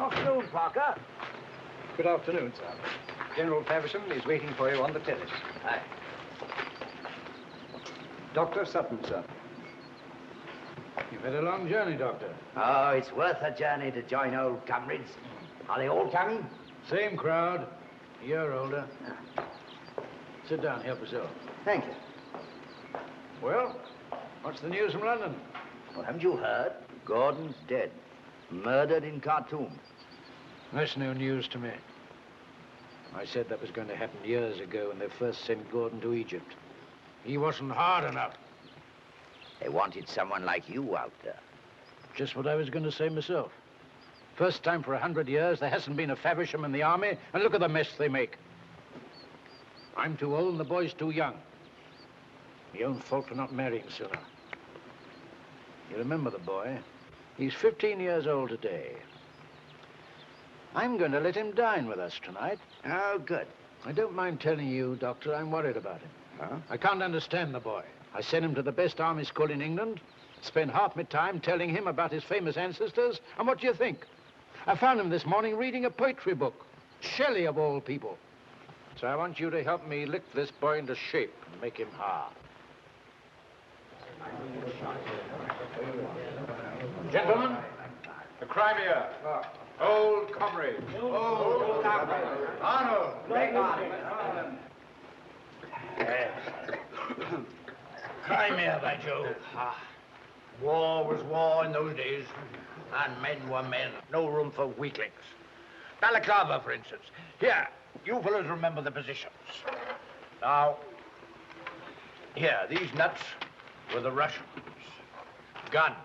Afternoon, Parker. Good afternoon, sir. General Faversham is waiting for you on the terrace. Aye. Dr. Sutton, sir. You've had a long journey, Doctor. Oh, it's worth a journey to join old comrades. Are they all coming? Same crowd. A year older. Sit down, help yourself. Thank you. Well, what's the news from London? Well, haven't you heard? Gordon's dead. Murdered in Khartoum. That's no news to me. I said that was going to happen years ago when they first sent Gordon to Egypt. He wasn't hard enough. They wanted someone like you out there. Just what I was going to say myself. First time for 100 years, there hasn't been a Faversham in the army, and look at the mess they make. I'm too old and the boy's too young. My own fault for not marrying sooner. You remember the boy? He's 15 years old today. I'm going to let him dine with us tonight. Oh, good. I don't mind telling you, Doctor, I'm worried about him. Huh? I can't understand the boy. I sent him to the best army school in England, spent half my time telling him about his famous ancestors, and what do you think? I found him this morning reading a poetry book. Shelley, of all people. So I want you to help me lick this boy into shape and make him hard. Gentlemen, the Crimea. Old comrade. Old comrade. Arnold. Crimea, by Jove. War was war in those days, and men were men. No room for weaklings. Balaclava, for instance. Here, you fellas remember the positions. Now, here, these nuts were the Russians. Guns,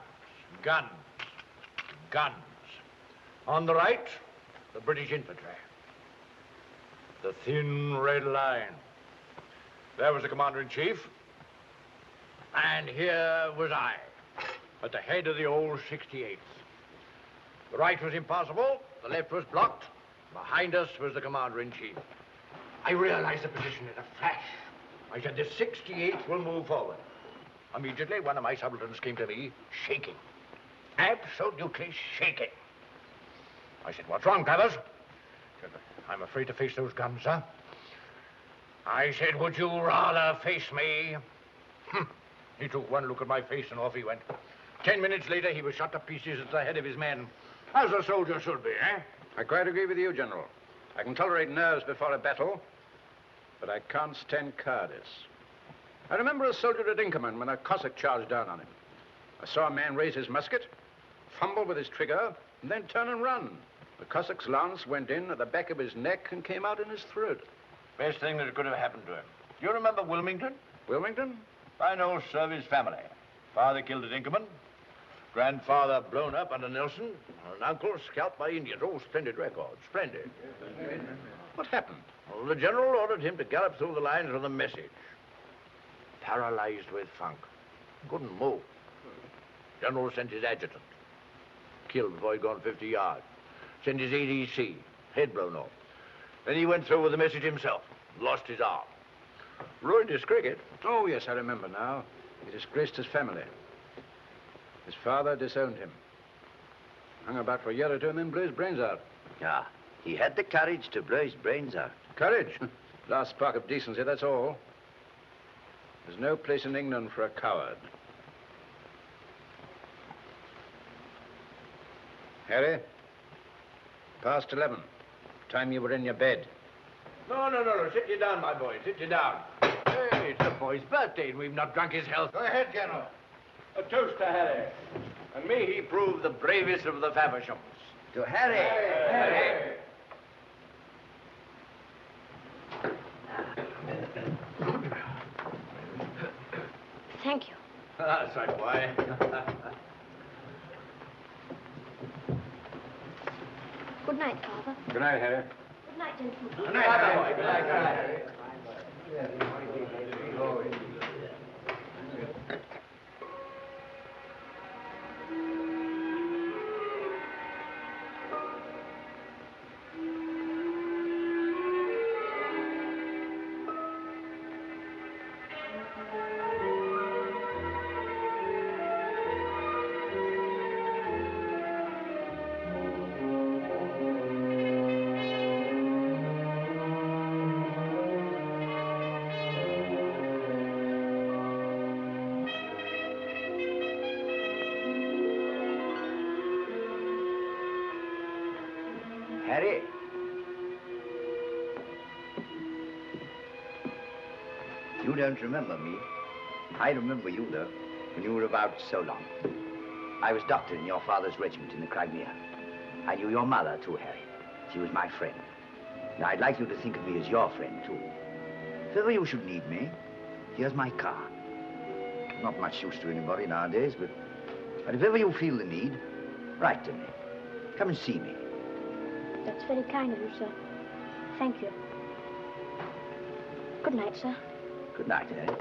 guns, guns. On the right, the British infantry. The thin red line. There was the commander-in-chief. And here was I, at the head of the old 68th. The right was impassable, the left was blocked. Behind us was the commander-in-chief. I realized the position in a flash. I said, the 68th will move forward. Immediately, one of my subalterns came to me, shaking. Absolutely shaking. I said, what's wrong, Travers? He said, I'm afraid to face those guns, sir. I said, would you rather face me? He took one look at my face and off he went. 10 minutes later, he was shot to pieces at the head of his men. As a soldier should be, eh? I quite agree with you, General. I can tolerate nerves before a battle, but I can't stand cowardice. I remember a soldier at Inkerman when a Cossack charged down on him. I saw a man raise his musket, fumble with his trigger, and then turn and run. The Cossack's lance went in at the back of his neck and came out in his throat. Best thing that could have happened to him. You remember Wilmington? Wilmington? Fine old service family. Father killed at Inkerman, grandfather blown up under Nelson, and uncle scalped by Indians. Oh, splendid record, splendid. What happened? Well, the general ordered him to gallop through the lines with a message. Paralyzed with funk. Couldn't move. General sent his adjutant. Killed before he'd gone 50 yards. Sent his ADC. Head blown off. Then he went through with the message himself. Lost his arm. Ruined his cricket. Oh, yes, I remember now. He disgraced his family. His father disowned him. Hung about for a year or two and then blew his brains out. Ah, he had the courage to blow his brains out. Courage? Last spark of decency, that's all. There's no place in England for a coward. Harry? Past 11. Time you were in your bed. No. Sit you down, my boy. Sit you down. Hey, it's the boy's birthday, and we've not drunk his health. Go ahead, General. A toast to Harry. And may he prove the bravest of the Favershams. To Harry. Harry. Thank you. That's right, boy. Good night, Father. Good night, Harry. Good night, gentlemen. Good night, boy. Good night, Harry. Harry. You don't remember me. I remember you, though, when you were about so long. I was doctor in your father's regiment in the Crimea. I knew your mother, too, Harry. She was my friend. Now, I'd like you to think of me as your friend, too. If ever you should need me, here's my car. Not much use to anybody nowadays, but if ever you feel the need, write to me. Come and see me. That's very kind of you, sir. Thank you. Good night, sir. Good night, Harry.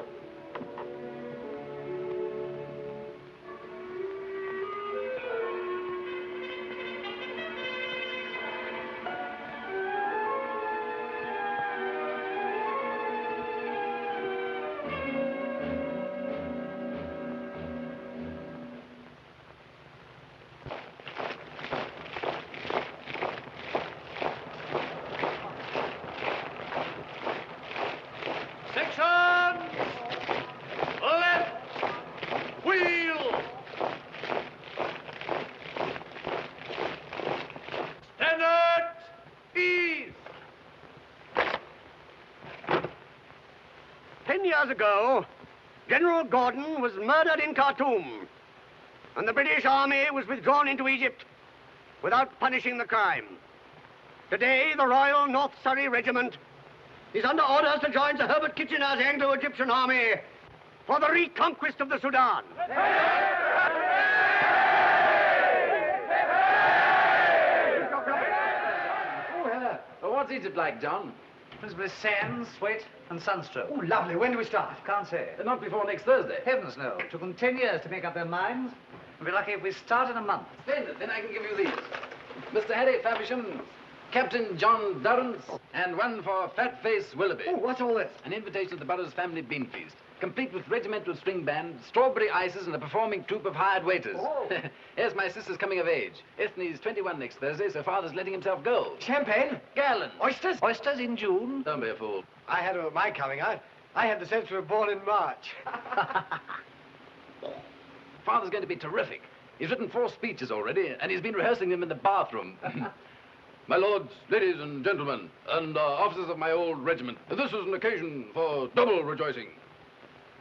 Years ago, General Gordon was murdered in Khartoum, and the British Army was withdrawn into Egypt without punishing the crime. Today, the Royal North Surrey Regiment is under orders to join Sir Herbert Kitchener's Anglo-Egyptian army for the reconquest of the Sudan. Well, what's Egypt like, John? Principally sand, sweat, and sunstroke. Oh, lovely. When do we start? Can't say. Not before next Thursday. Heavens, no. It took them 10 years to make up their minds. We'll be lucky if we start in a month. Splendid. Then I can give you these. Mr. Harry Faversham, Captain John Durrance, and one for Fat-Face Willoughby. Oh, what's all this? An invitation to the Burroughs family bean feast, complete with regimental string band, strawberry ices, and a performing troupe of hired waiters. Oh. Here's my sister's coming of age. Ethne's 21 next Thursday, so father's letting himself go. Champagne? Gallon. Oysters? Oysters in June? Don't be a fool. I had them at my coming. I had the sense we were born in March. Father's going to be terrific. He's written 4 speeches already, and he's been rehearsing them in the bathroom. My lords, ladies and gentlemen, and officers of my old regiment, this is an occasion for double rejoicing.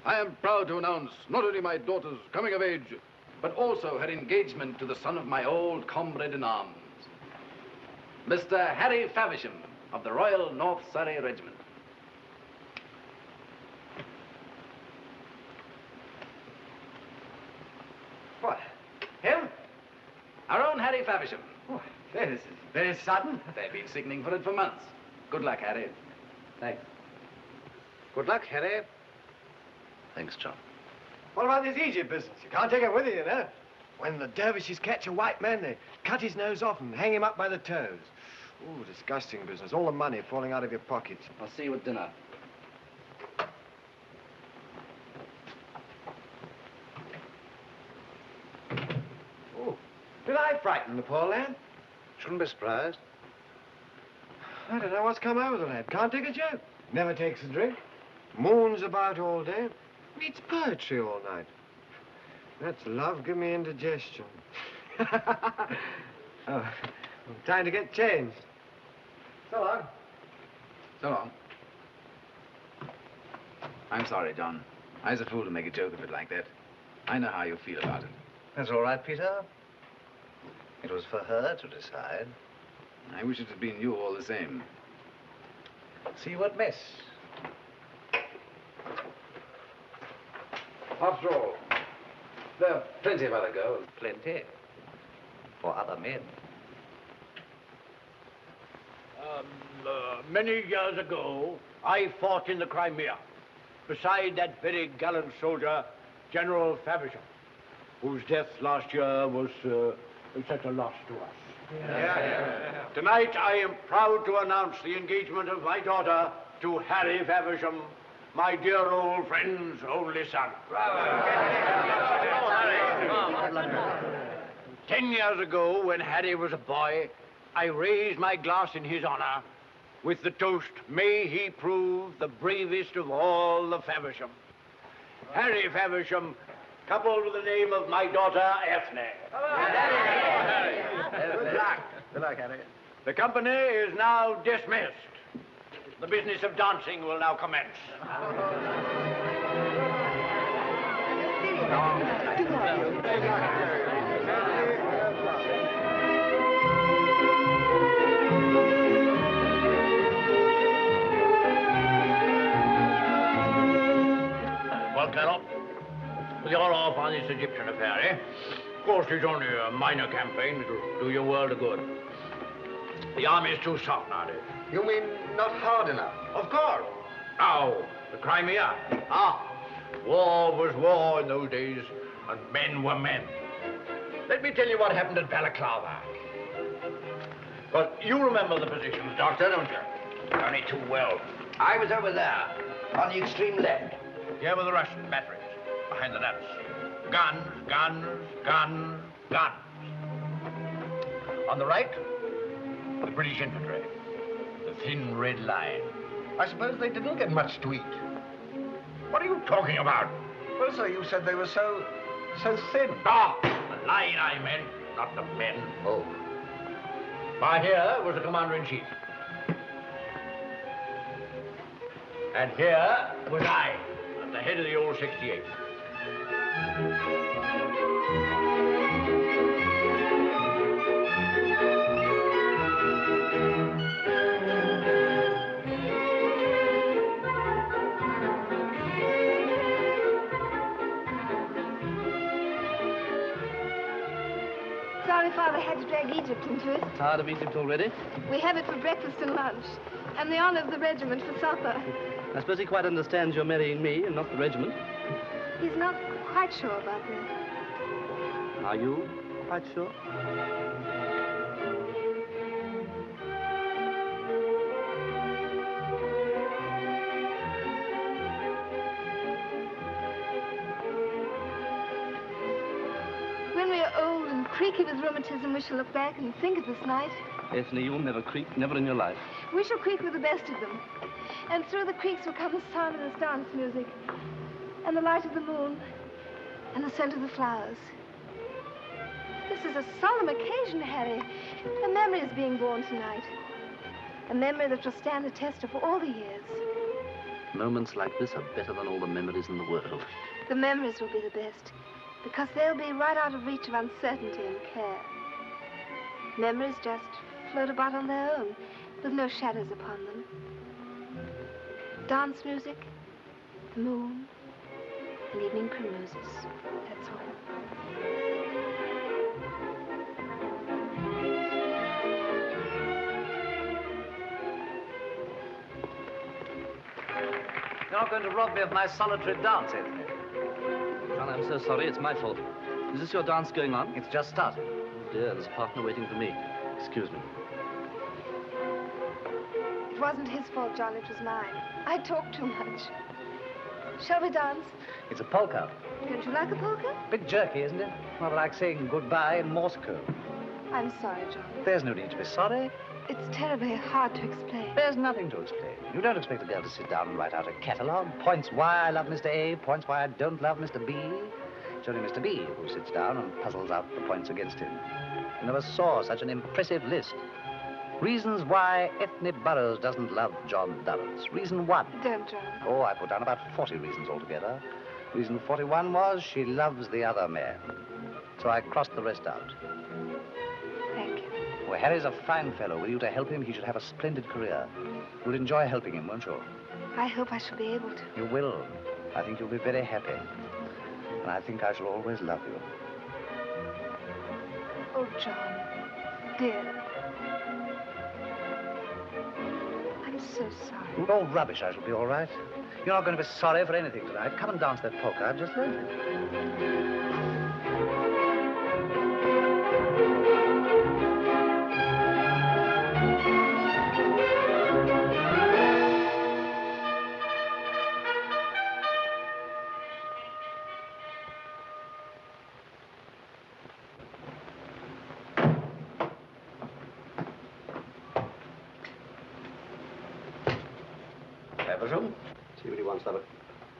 I am proud to announce not only my daughter's coming of age, but also her engagement to the son of my old comrade in arms, Mr. Harry Faversham of the Royal North Surrey Regiment. What? Him? Our own Harry Faversham. Oh, this is very sudden. They've been signaling for it for months. Good luck, Harry. Thanks. Good luck, Harry. Thanks, John. What about this Egypt business? You can't take it with you, you know. When the dervishes catch a white man, they cut his nose off and hang him up by the toes. Ooh, disgusting business. All the money falling out of your pockets. I'll see you at dinner. Oh, did I frighten the poor lad? Shouldn't be surprised. I don't know what's come over the lad. Can't take a joke. Never takes a drink. Moons about all day. Reads poetry all night. That's love, give me indigestion. Oh, time to get changed. So long. So long. I'm sorry, John. I was a fool to make a joke of it like that. I know how you feel about it. That's all right, Peter. It was for her to decide. I wish it had been you all the same. See what mess. After all, there are plenty of other girls. Plenty. For other men. Many years ago, I fought in the Crimea beside that very gallant soldier, General Faversham, whose death last year was such a loss to us. Tonight, I am proud to announce the engagement of my daughter to Harry Faversham, my dear old friend's only son. 10 years ago, when Harry was a boy, I raised my glass in his honor with the toast, may he prove the bravest of all the Faversham. Harry Faversham, coupled with the name of my daughter, Ethne. Good luck. Good luck, Harry. The company is now dismissed. The business of dancing will now commence. Well, Colonel, with your off on this Egyptian affair, eh? Of course, it's only a minor campaign. It'll do your world of good. The army is too soft nowadays. You mean not hard enough? Of course. Now, the Crimea. War was war in those days, and men were men. Let me tell you what happened at Balaclava. But you remember the positions, Doctor, don't you? Only too well. I was over there, on the extreme left. Here were the Russian batteries, behind the nuts. Guns, guns, guns, guns. On the right, the British infantry. The thin red line. I suppose they didn't get much to eat. What are you talking about? Well, sir, you said they were so thin. Ah, the line I meant, not the men. Oh. By here was the commander-in-chief. And here was I, at the head of the old 68th. Sorry Father had to drag Egypt into it. Tired of Egypt already? We have it for breakfast and lunch, and the honor of the regiment for supper. I suppose he quite understands you're marrying me and not the regiment. He's not quite sure about that. Are you quite sure? When we are old and creaky with rheumatism, we shall look back and think of this night. Ethne, you'll never creak, never in your life. We shall creak with the best of them. And through the creaks will come the sound of this dance music, and the light of the moon, and the scent of the flowers. This is a solemn occasion, Harry. A memory is being born tonight. A memory that will stand the test of all the years. Moments like this are better than all the memories in the world. The memories will be the best, because they'll be right out of reach of uncertainty and care. Memories just float about on their own, with no shadows upon them. Dance music, the moon, and evening primroses. That's all. You're not going to rob me of my solitary dance, Ethne. John, I'm so sorry. It's my fault. Is this your dance going on? It's just started. Oh, dear, there's a partner waiting for me. Excuse me. It wasn't his fault, John. It was mine. I talk too much. Shall we dance? It's a polka. Don't you like a polka? Bit jerky, isn't it? Rather like saying goodbye in Morse code. I'm sorry, John. There's no need to be sorry. It's terribly hard to explain. There's nothing to explain. You don't expect a girl to sit down and write out a catalogue. Points why I love Mr. A, points why I don't love Mr. B. It's only Mr. B who sits down and puzzles out the points against him. You never saw such an impressive list. Reasons why Ethne Burrows doesn't love John Durrance. Reason 1. Don't, John. Oh, I put down about 40 reasons altogether. Reason 41 was she loves the other man. So I crossed the rest out. Thank you. Well, Harry's a fine fellow. With you to help him, he should have a splendid career. You'll enjoy helping him, won't you? I hope I shall be able to. You will. I think you'll be very happy. And I think I shall always love you. Oh, John, dear. I'm so sorry. Oh, rubbish. I shall be all right. You're not going to be sorry for anything tonight. Come and dance that polka. I've just learned it. Everson? See what he wants, Robert.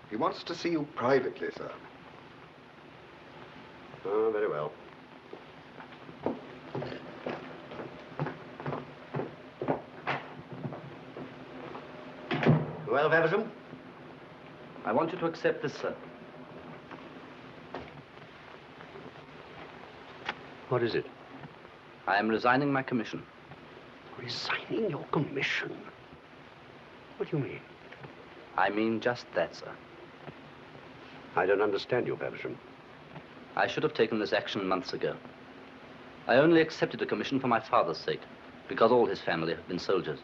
He wants to see you privately, sir. Oh, very well. Well, Feversham? I want you to accept this, sir. What is it? I am resigning my commission. Resigning your commission? What do you mean? I mean just that, sir. I don't understand you, Feversham. I should have taken this action months ago. I only accepted a commission for my father's sake, because all his family have been soldiers.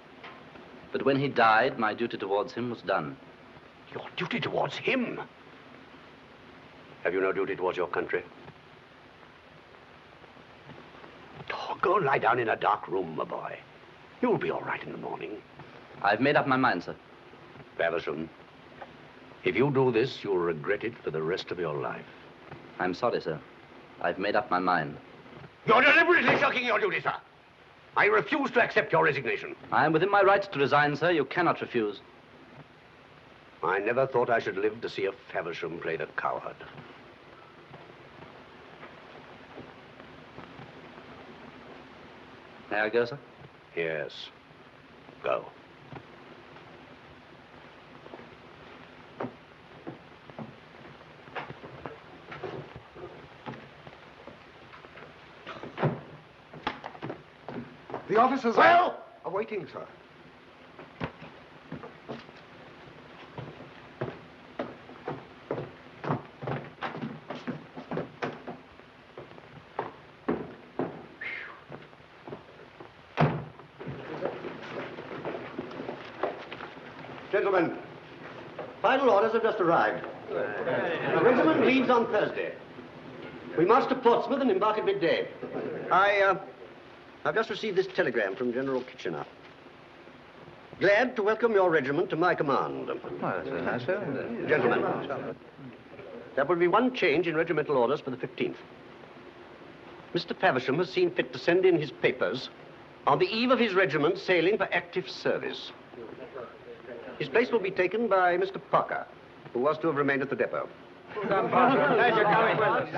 But when he died, my duty towards him was done. Your duty towards him? Have you no duty towards your country? Oh, go lie down in a dark room, my boy. You'll be all right in the morning. I've made up my mind, sir. Feversham, if you do this, you'll regret it for the rest of your life. I'm sorry, sir. I've made up my mind. You're deliberately shirking your duty, sir. I refuse to accept your resignation. I am within my rights to resign, sir. You cannot refuse. I never thought I should live to see a Feversham play the coward. May I go, sir? Yes. Go. The officers Well? are waiting, sir. Gentlemen, final orders have just arrived. The regiment leaves on Thursday. We march to Portsmouth and embark at midday. I've just received this telegram from General Kitchener. Glad to welcome your regiment to my command. Well, that's very nice, sir. Gentlemen, there will be one change in regimental orders for the 15th. Mr. Faversham has seen fit to send in his papers on the eve of his regiment sailing for active service. His place will be taken by Mr. Parker, who was to have remained at the depot. Glad you're coming with us.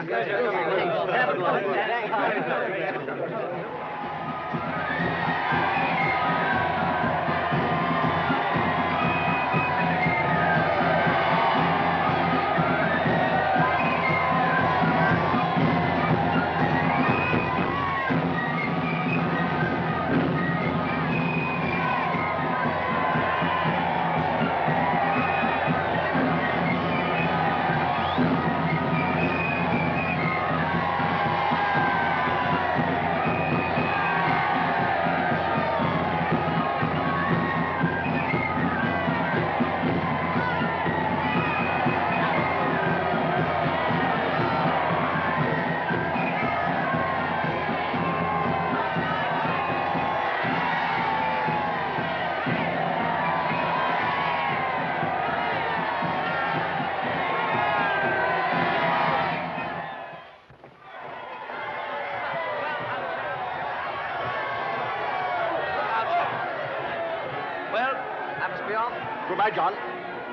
Goodbye, John.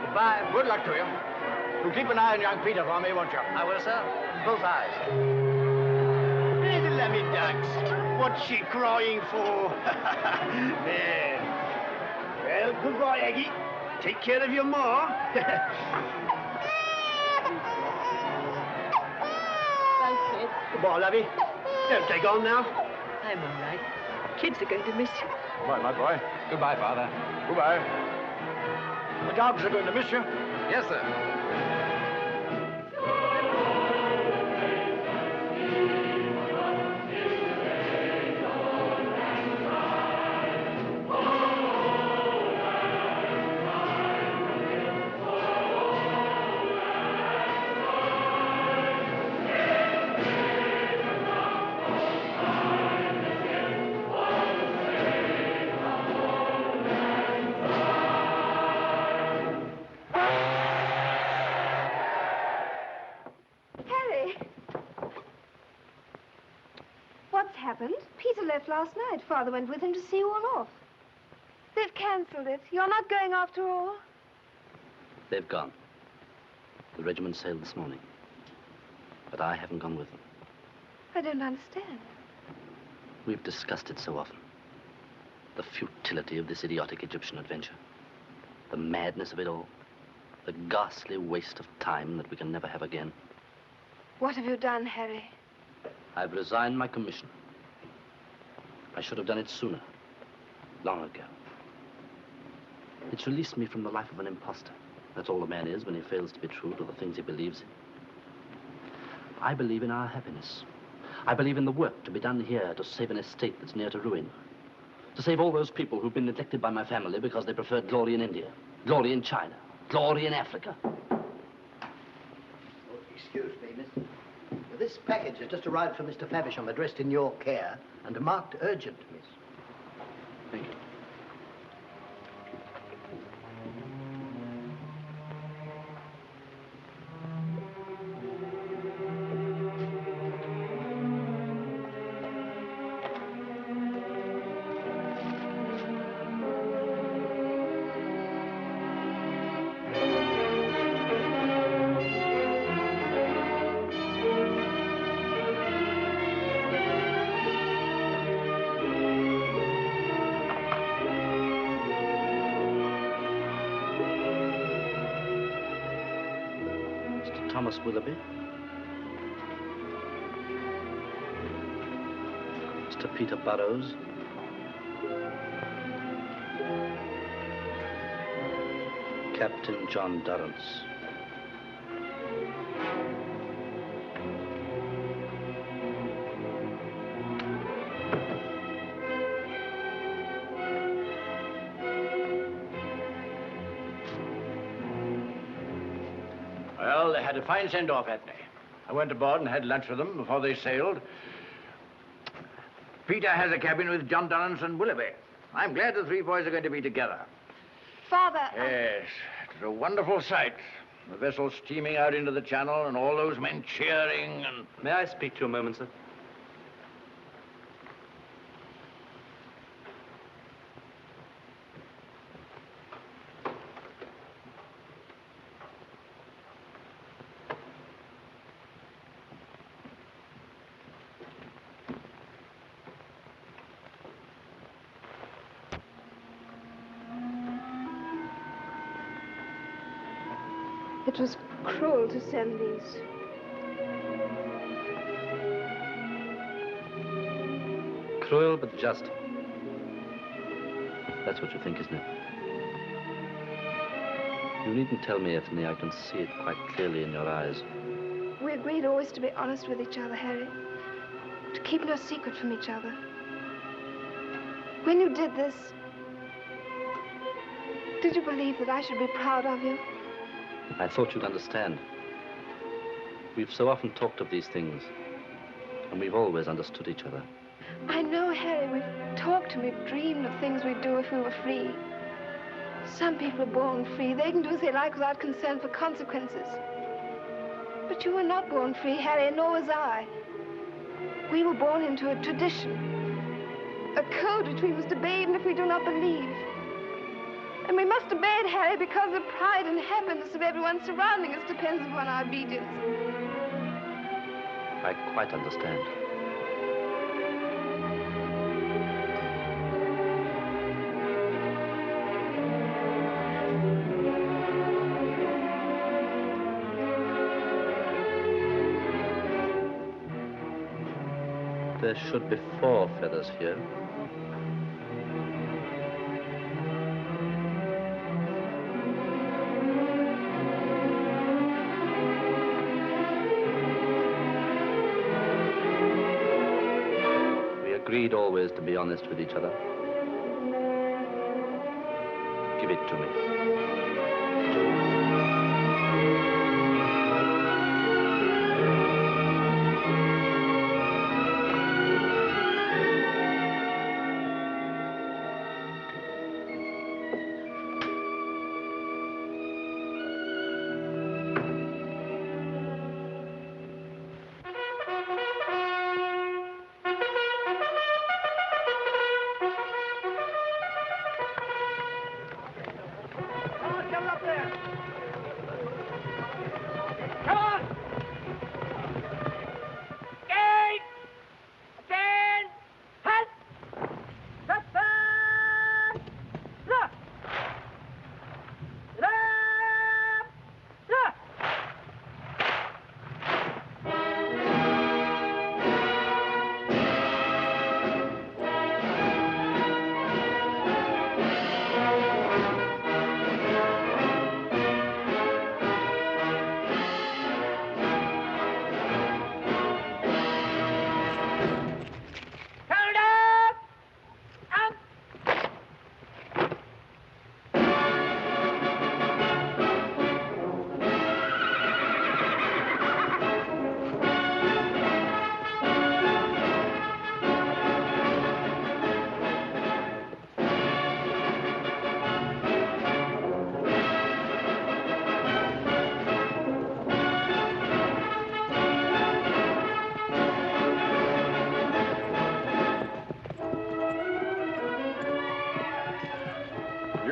Goodbye. Good luck to you. You'll keep an eye on young Peter for me, won't you? I will, sir. Both eyes. Little Lemmy ducks. What's she crying for? There. Well, goodbye, Aggie. Take care of your ma. Goodbye, lovey. Don't take on now. I'm all right. Kids are going to miss you. Goodbye, my boy. Goodbye, Father. Goodbye. The dogs are going to miss you. Yes, sir. Peter left last night. Father went with him to see you all off. They've cancelled it. You're not going after all? They've gone. The regiment sailed this morning. But I haven't gone with them. I don't understand. We've discussed it so often. The futility of this idiotic Egyptian adventure. The madness of it all. The ghastly waste of time that we can never have again. What have you done, Harry? I've resigned my commission. I should have done it sooner. Long ago. It's released me from the life of an imposter. That's all a man is when he fails to be true to the things he believes in. I believe in our happiness. I believe in the work to be done here to save an estate that's near to ruin. To save all those people who've been neglected by my family because they preferred glory in India, glory in China, glory in Africa. Oh, excuse me, miss. This package has just arrived from Mr. Faversham, addressed in your care and marked urgent, miss. Thank you. Thomas Willoughby. Mr. Peter Burrows. Captain John Durrance. Well, they had a fine send-off, hadn't they? I went aboard and had lunch with them before they sailed. Peter has a cabin with John Durrance and Willoughby. I'm glad the three boys are going to be together. Father... Yes, it was a wonderful sight. The vessel steaming out into the channel and all those men cheering and... May I speak to you a moment, sir? It was cruel to send these. Cruel but just. That's what you think, isn't it? You needn't tell me, Ethne. I can see it quite clearly in your eyes. We agreed always to be honest with each other, Harry. To keep no secret from each other. When you did this, did you believe that I should be proud of you? I thought you'd understand. We've so often talked of these things, and we've always understood each other. I know, Harry. We've talked and we've dreamed of things we'd do if we were free. Some people are born free. They can do as they like without concern for consequences. But you were not born free, Harry, nor was I. We were born into a tradition, a code which we must obey even if we do not believe. And we must obey it, Harry, because the pride and happiness of everyone surrounding us depends upon our obedience. I quite understand. There should be 4 feathers here. We agreed always to be honest with each other. Give it to me.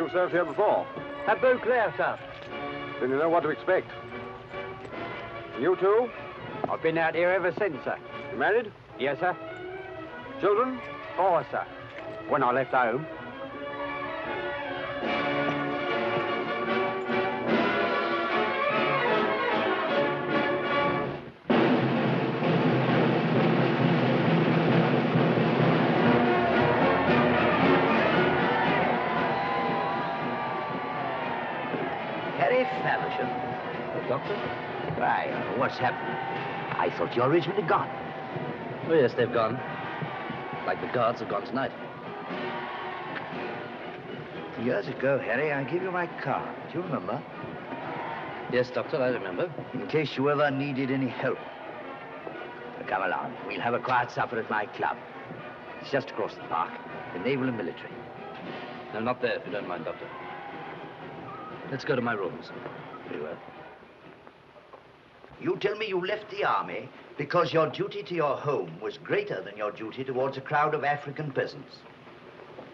You served here before? At Beauclair, sir. Then you know what to expect. You too? I've been out here ever since, sir. You married? Yes, sir. Children? 4, sir. When I left home. Harry Faversham. Doctor? Why, what's happened? I thought your regiment had gone. Oh, yes, they've gone. Like the guards have gone tonight. Years ago, Harry, I gave you my card. Do you remember? Yes, Doctor, I remember. In case you ever needed any help. Now, come along. We'll have a quiet supper at my club. It's just across the park. The Naval and Military. No, not there, if you don't mind, Doctor. Let's go to my rooms. Very well. You tell me you left the army because your duty to your home was greater than your duty towards a crowd of African peasants.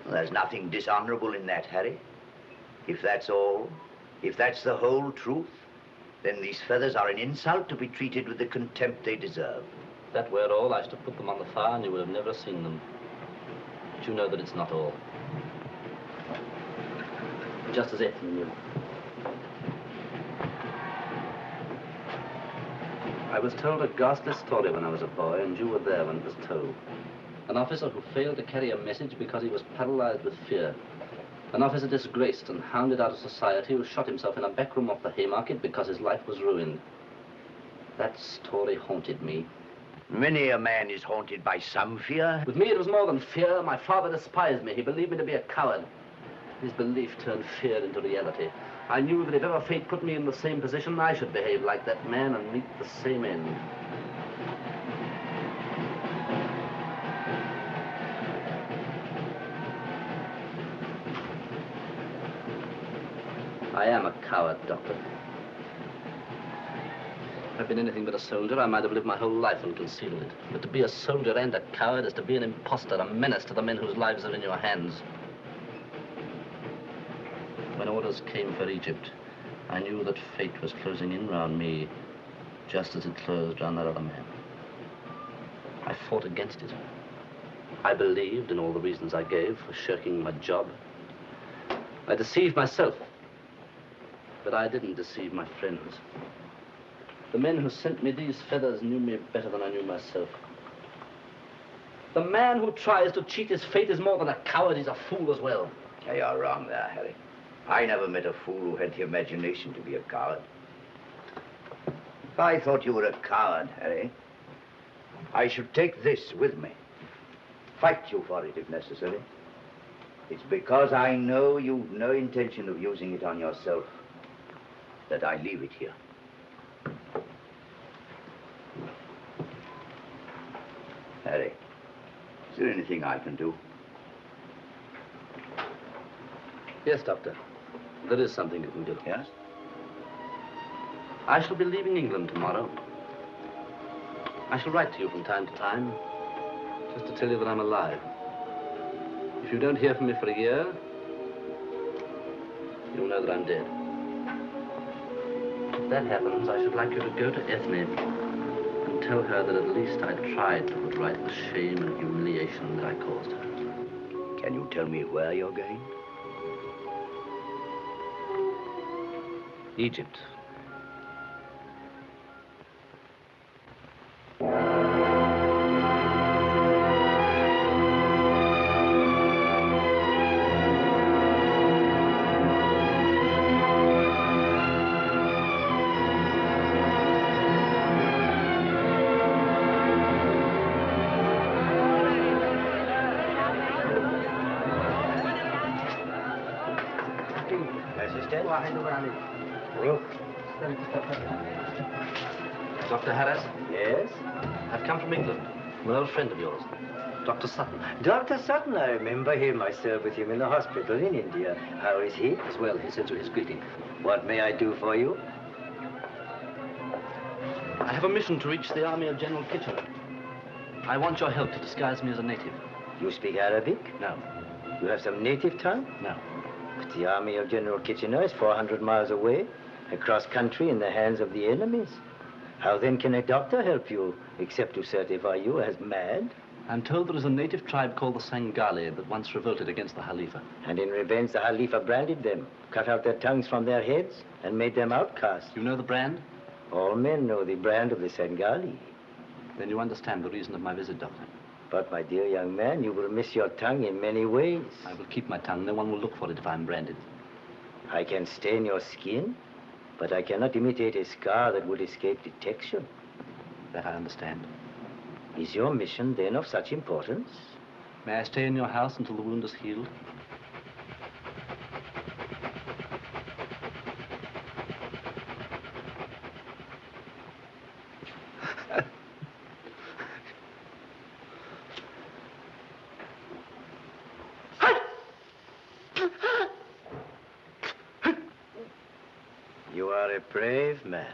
Well, there's nothing dishonorable in that, Harry. If that's all, if that's the whole truth, then these feathers are an insult to be treated with the contempt they deserve. If that were all, I should have put them on the fire and you would have never seen them. But you know that it's not all. Just as Ethne knew. I was told a ghastly story when I was a boy, and you were there when it was told. An officer who failed to carry a message because he was paralyzed with fear. An officer disgraced and hounded out of society who shot himself in a back room of the Haymarket because his life was ruined. That story haunted me. Many a man is haunted by some fear. With me, it was more than fear. My father despised me. He believed me to be a coward. His belief turned fear into reality. I knew that if ever fate put me in the same position, I should behave like that man and meet the same end. I am a coward, Doctor. If I'd been anything but a soldier, I might have lived my whole life and concealed it. But to be a soldier and a coward is to be an imposter, a menace to the men whose lives are in your hands. When orders came for Egypt, I knew that fate was closing in round me, just as it closed round that other man. I fought against it. I believed in all the reasons I gave for shirking my job. I deceived myself, but I didn't deceive my friends. The men who sent me these feathers knew me better than I knew myself. The man who tries to cheat his fate is more than a coward, he's a fool as well. You're wrong there, Harry. I never met a fool who had the imagination to be a coward. If I thought you were a coward, Harry, I should take this with me. Fight you for it if necessary. It's because I know you've no intention of using it on yourself that I leave it here. Harry, is there anything I can do? Yes, Doctor. There is something you can do. Yes? I shall be leaving England tomorrow. I shall write to you from time to time, just to tell you that I'm alive. If you don't hear from me for a year, you'll know that I'm dead. If that happens, I should like you to go to Ethne and tell her that at least I tried to put right the shame and humiliation that I caused her. Can you tell me where you're going? Egypt. Dr. Harris? Yes? I've come from England. I'm an old friend of yours, Dr. Sutton. Dr. Sutton, I remember him. I served with him in the hospital in India. How is he? As well, he sends you his greeting. What may I do for you? I have a mission to reach the army of General Kitchener. I want your help to disguise me as a native. You speak Arabic? No. You have some native tongue? No. But the army of General Kitchener is 400 miles away, across country in the hands of the enemies. How then can a doctor help you, except to certify you as mad? I'm told there is a native tribe called the Sangali that once revolted against the Khalifa. And in revenge, the Khalifa branded them, cut out their tongues from their heads, and made them outcasts. You know the brand? All men know the brand of the Sangali. Then you understand the reason of my visit, Doctor. But, my dear young man, you will miss your tongue in many ways. I will keep my tongue. No one will look for it if I'm branded. I can stain your skin, but I cannot imitate a scar that would escape detection. That I understand. Is your mission, then, of such importance? May I stay in your house until the wound is healed? You are a brave man.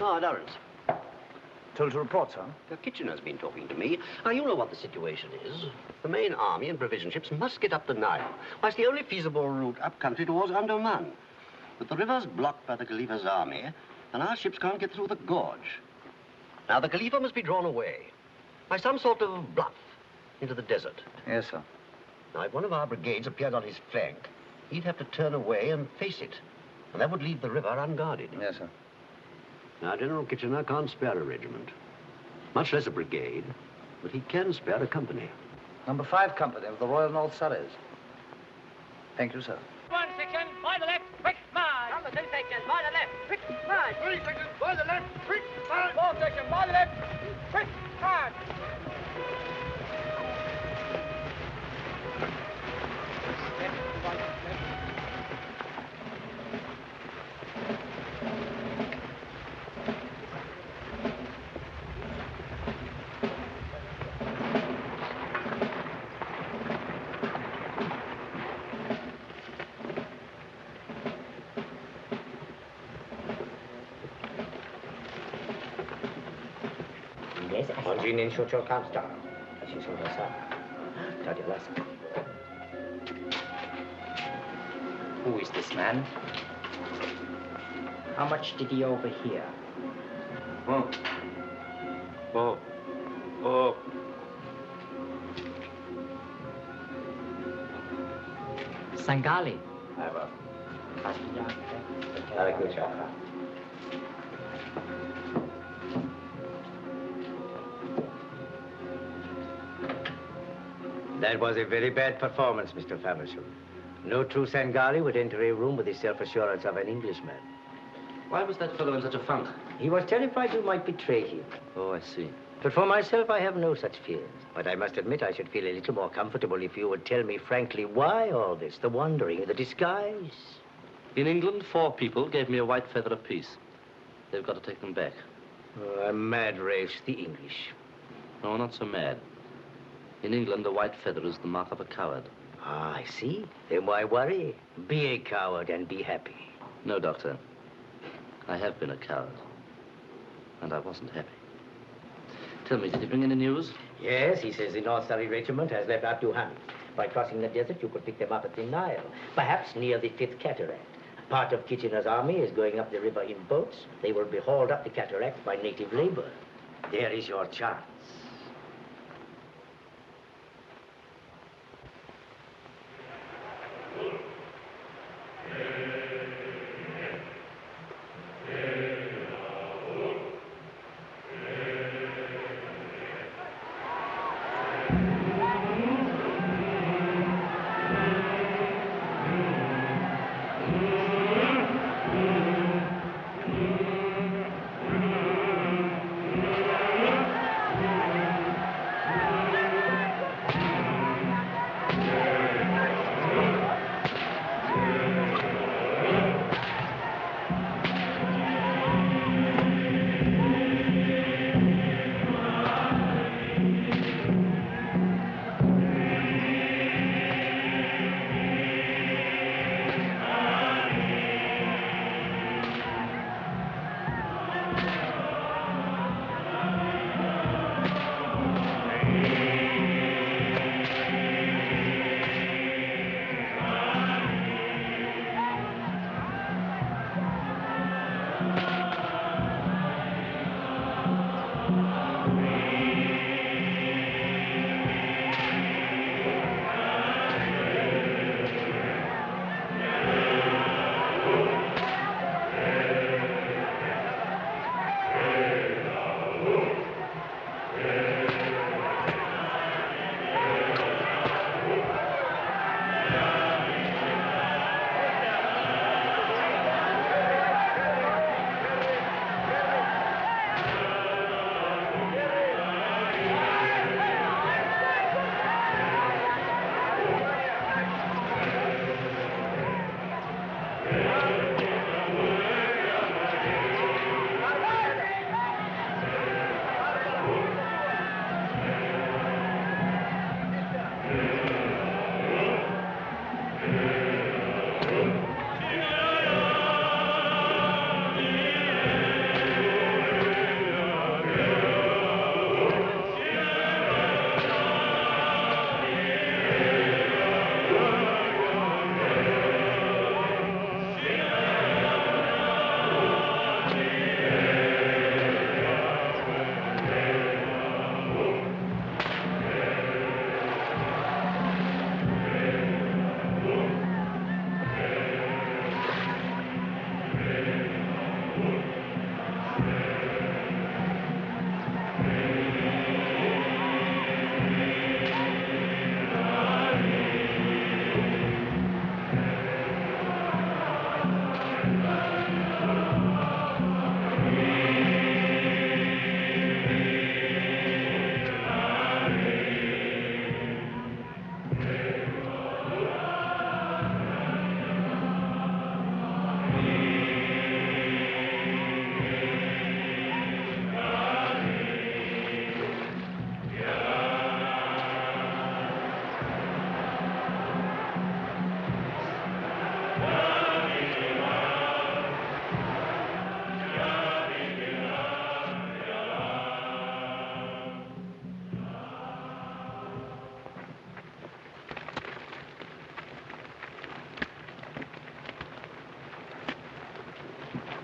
Ah, Lawrence. Told to report, sir. Kitchener's been talking to me. Now, you know what the situation is. The main army and provision ships must get up the Nile. Why, it's the only feasible route up country towards Andaman. But the river's blocked by the Khalifa's army, and our ships can't get through the gorge. Now, the Khalifa must be drawn away by some sort of bluff into the desert. Yes, sir. Now, if one of our brigades appeared on his flank, he'd have to turn away and face it. And that would leave the river unguarded. Yes, sir. Now, General Kitchener can't spare a regiment, much less a brigade, but he can spare a company. Number 5 company of the Royal North Surreys. Thank you, sir. 1 section, by the left, quick march. Number 2 section, by the left, quick march. 3 section, by the left, quick march. 4 section, by the left, quick march. Onjinin Shocho Kamstar. Who is this man? How much did he overhear? Sangali. That was a very bad performance, Mr. Faversham. No true Sangali would enter a room with the self-assurance of an Englishman. Why was that fellow in such a funk? He was terrified you might betray him. Oh, I see. But for myself, I have no such fears. But I must admit I should feel a little more comfortable if you would tell me frankly why all this, the wandering, the disguise. In England, 4 people gave me a white feather apiece. They've got to take them back. Oh, a mad race, the English. No, not so mad. In England, a white feather is the mark of a coward. Ah, I see. Then why worry? Be a coward and be happy. No, Doctor. I have been a coward. And I wasn't happy. Tell me, did he bring any news? Yes, he says the North Surrey Regiment has left Abdu Hamid. By crossing the desert, you could pick them up at the Nile, perhaps near the 5th cataract. Part of Kitchener's army is going up the river in boats. They will be hauled up the cataract by native labor. There is your chance.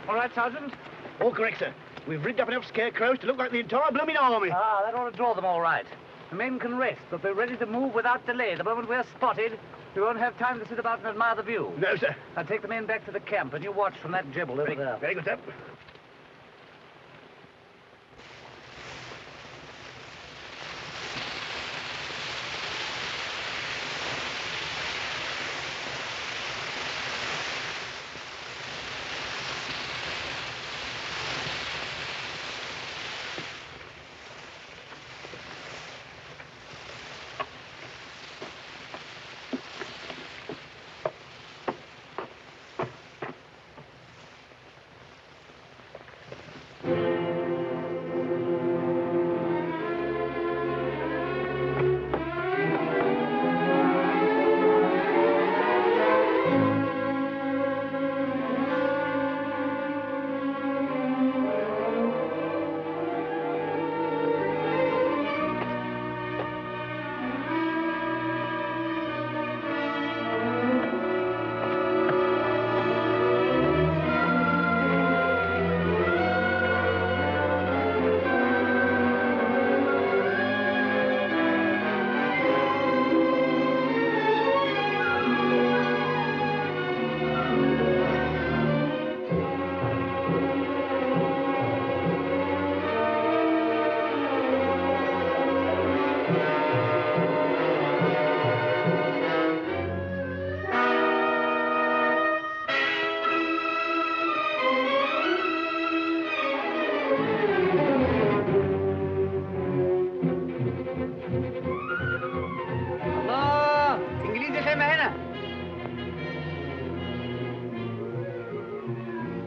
All right, Sergeant? All correct, sir. We've rigged up enough scarecrows to look like the entire blooming army. Ah, that ought to draw them all right. The men can rest, but be ready to move without delay. The moment we're spotted, we won't have time to sit about and admire the view. No, sir. I'll take the men back to the camp, and you watch from that jibble over there. Very good, sir.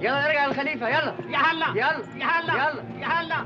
يلا نرجع للخليفة يلا يا هلا يلا يا هلا يلا يا هلا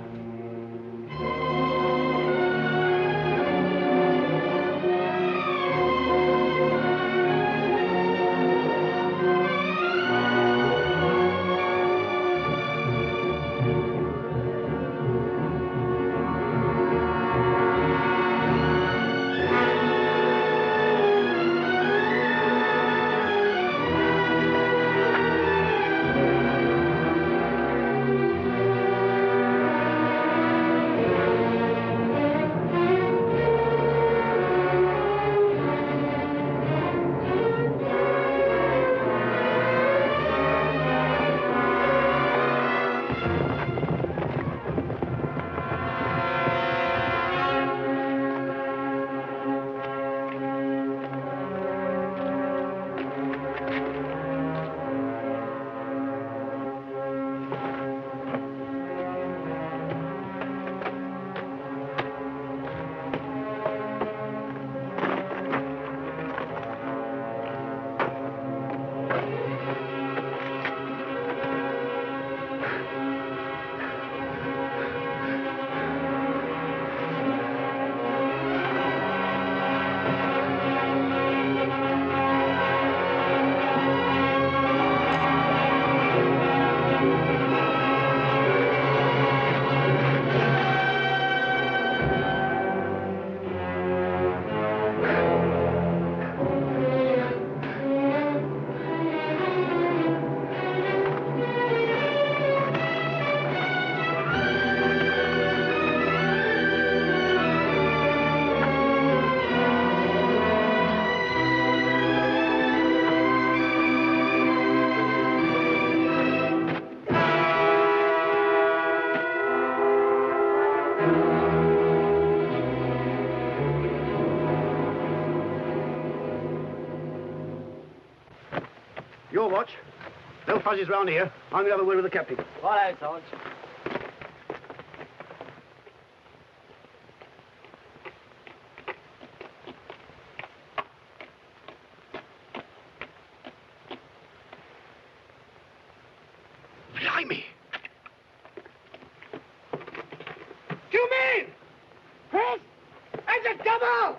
Your watch. No fuzzies round here. I'm going to have a word with the captain. All right, Sarge. Blimey! Do you mean? Chris? It's a double!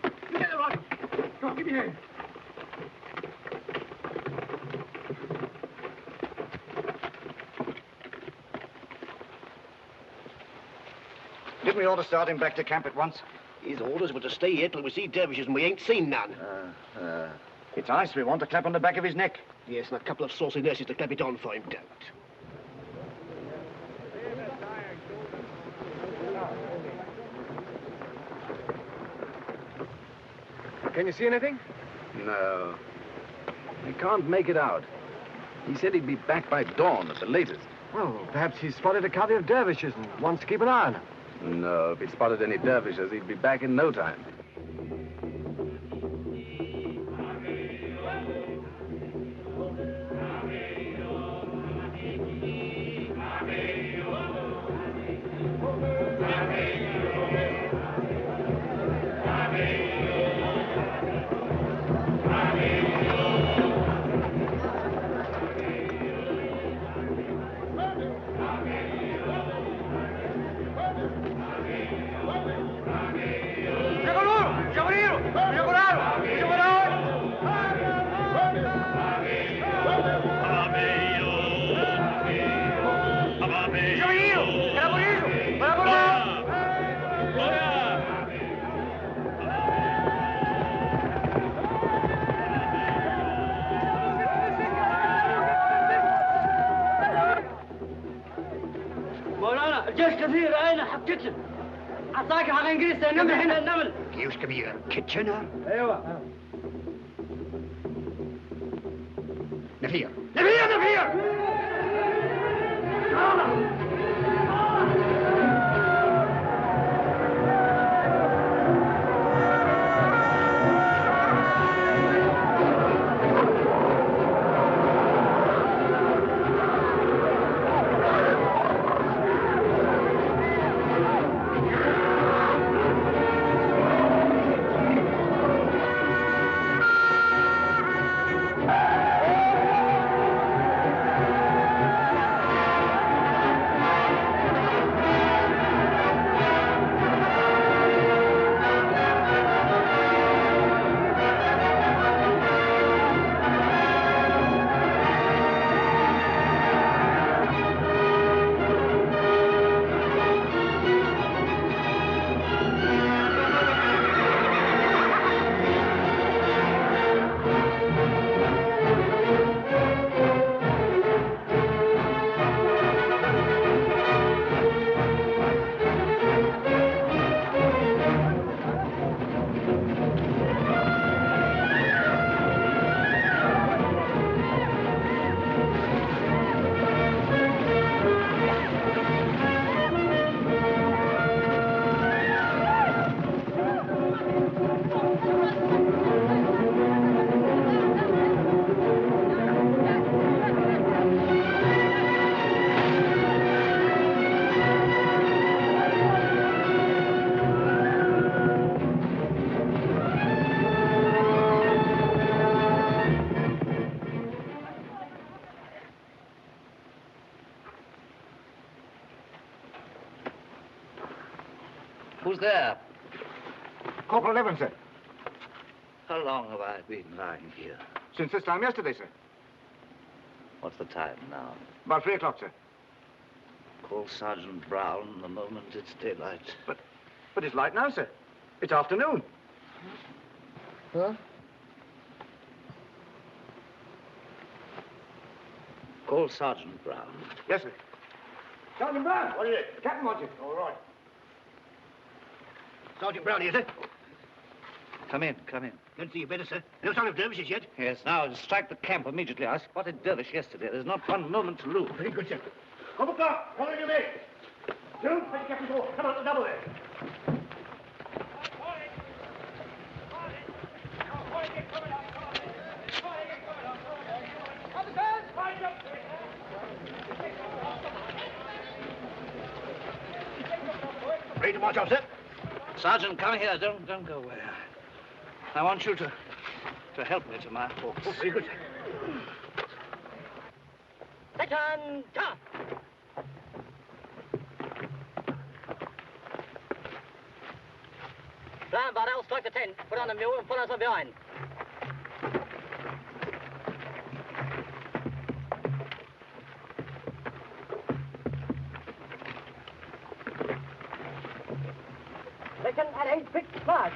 You get the rifle. Come on, give me your hand. Didn't we ought to start him back to camp at once? His orders were to stay here till we see dervishes, and we ain't seen none. It's ice we want to clap on the back of his neck. Yes, and a couple of saucy nurses to clap it on for him. Don't. Can you see anything? No. I can't make it out. He said he'd be back by dawn at the latest. Well, perhaps he's spotted a covey of dervishes and wants to keep an eye on them. No, if he'd spotted any dervishes, he'd be back in no time. كيتشن عصاك حق انجليز النمل هنا النمل جيوش كبيرة كيتشنر ايوه نفير نفير نفير Who's there? Corporal Evans, sir. How long have I been lying here? Since this time yesterday, sir. What's the time now? About 3 o'clock, sir. Call Sergeant Brown the moment it's daylight. But it's light now, sir. It's afternoon. Huh? Call Sergeant Brown. Yes, sir. Sergeant Brown! What is it? The captain wants you. All right. Sergeant Brown here, sir. Come in, come in. Don't see you better, sir. No sign of dervishes yet. Yes, now strike the camp immediately. I spotted dervish yesterday. There's not one moment to lose. Very good, sir. Corporal Clark, follow your mate. Jones, take the captain's door. Come on, the double there. Ready to march off, sir? Sergeant, come here. Don't go away. I want you to help me to my horse. Oh, very good, sir. Section, top. Brown, Barnell, strike the tent. Put on the mule and follow us from behind. Second at 8, 6, march.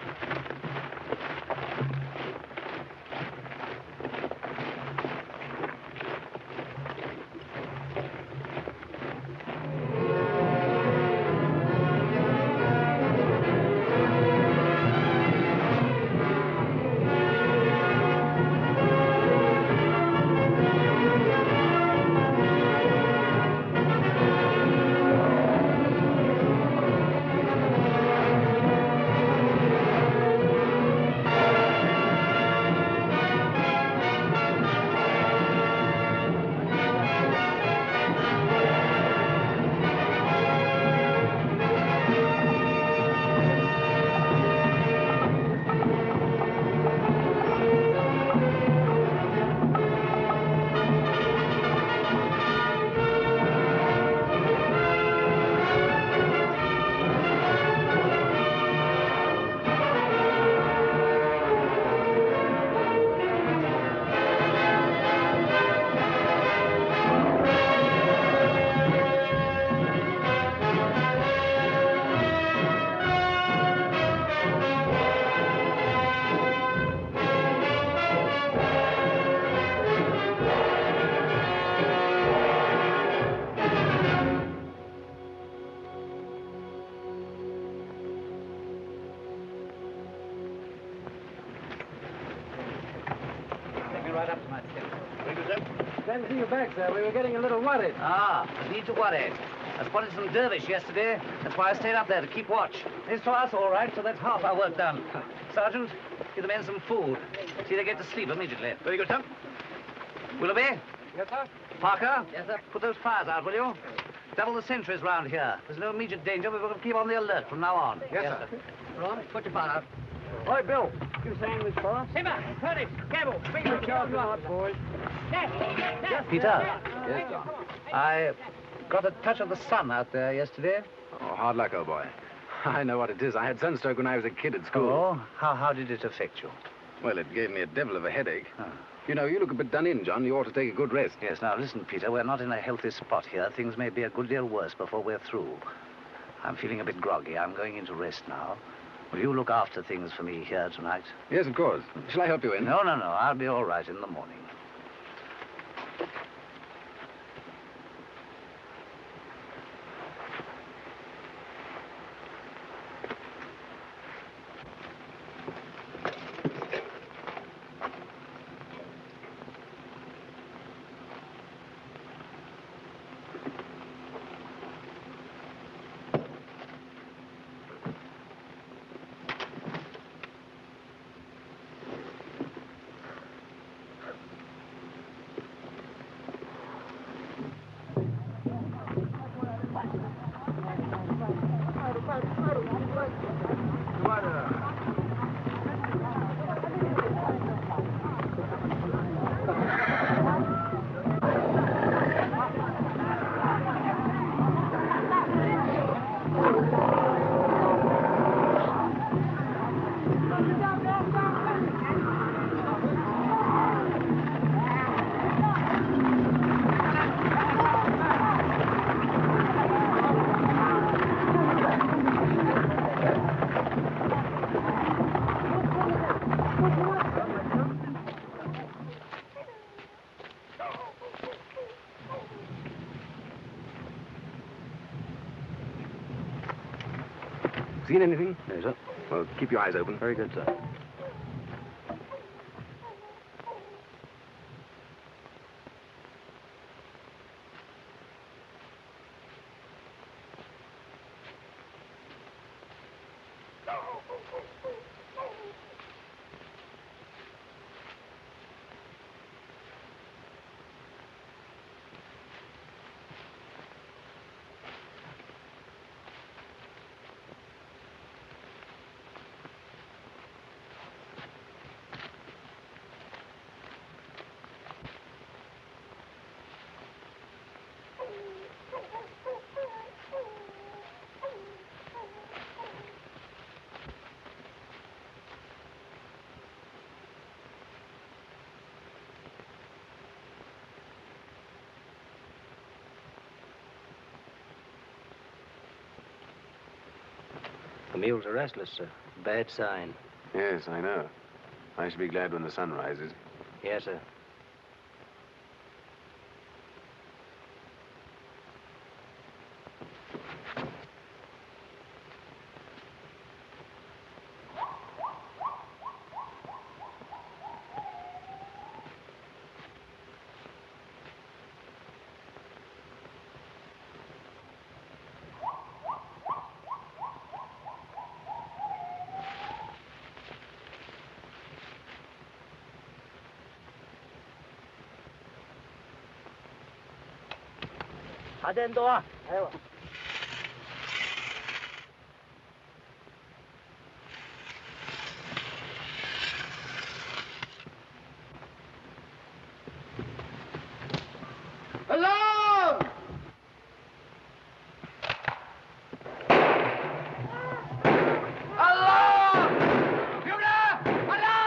right up to my tent. Very good, sir. Glad to see you back, sir. We were getting a little worried. Ah, no need to worry. I spotted some dervish yesterday. That's why I stayed up there to keep watch. They saw us all right, so that's half our work done. Sergeant, give the men some food. See they get to sleep immediately. Very good, sir. Willoughby? Yes, sir? Parker? Yes, sir. Put those fires out, will you? Double the sentries round here. There's no immediate danger, but we're going to keep on the alert from now on. Yes, sir. Right, put your fire out. Oi, Bill. You saying this far? Simmer, Curtis, Campbell, bring Good job, boys. Peter? Yes, John. I got a touch of the sun out there yesterday. Oh, hard luck, old boy. I know what it is. I had sunstroke when I was a kid at school. Oh? How did it affect you? Well, it gave me a devil of a headache. You know, you look a bit done in, John. You ought to take a good rest. Yes, now listen, Peter, we're not in a healthy spot here. Things may be a good deal worse before we're through. I'm feeling a bit groggy. I'm going in to rest now. Will you look after things for me here tonight? Yes, of course. Shall I help you in? No. I'll be all right in the morning. Seen anything? No, sir. Well, keep your eyes open. Very good, sir. The mules are restless, sir. Bad sign. Yes, I know. I shall be glad when the sun rises. Yes, sir. Adendo, Evo. Alarm! Alarm! Bugler! Alarm!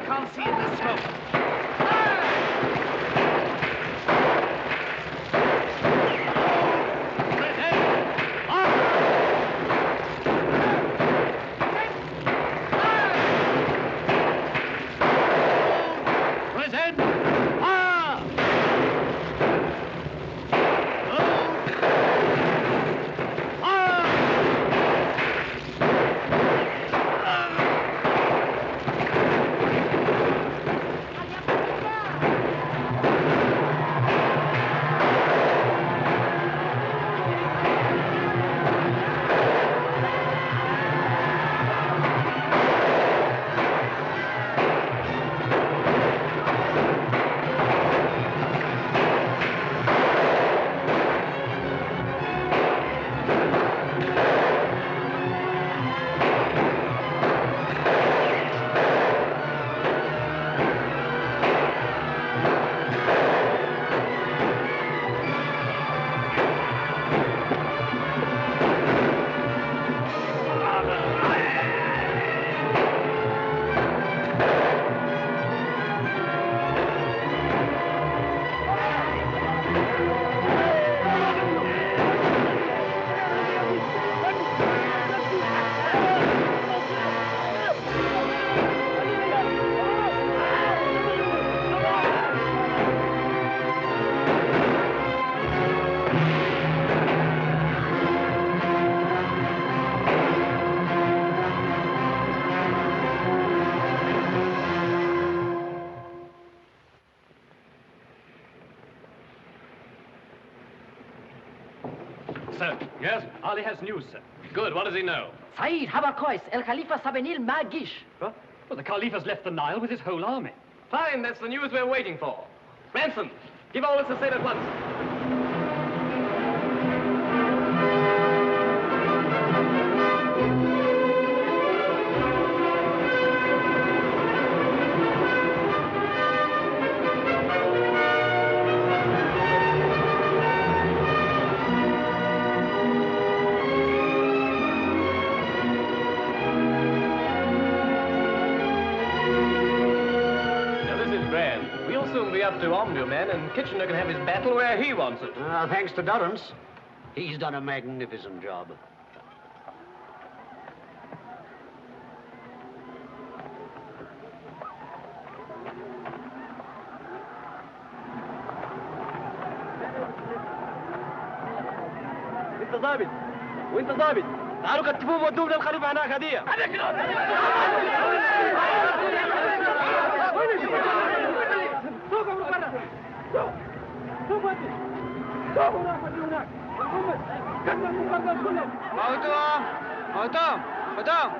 I can't see in the smoke. Sir. Yes? Ali has news, sir. Good. What does he know? Said, Habakois, El Khalifa Sabenil Magish. What? Well, the Khalifa's left the Nile with his whole army. Fine. That's the news we're waiting for. Ransom, give all this to Said at once. Up to Ombudsman, and Kitchener can have his battle where he wants it. Thanks to Durrance. He's done a magnificent job. انت ضابط وانت ضابط، تعالوا كتفوهم ودوهم للخليفه هناك هديه. Потом.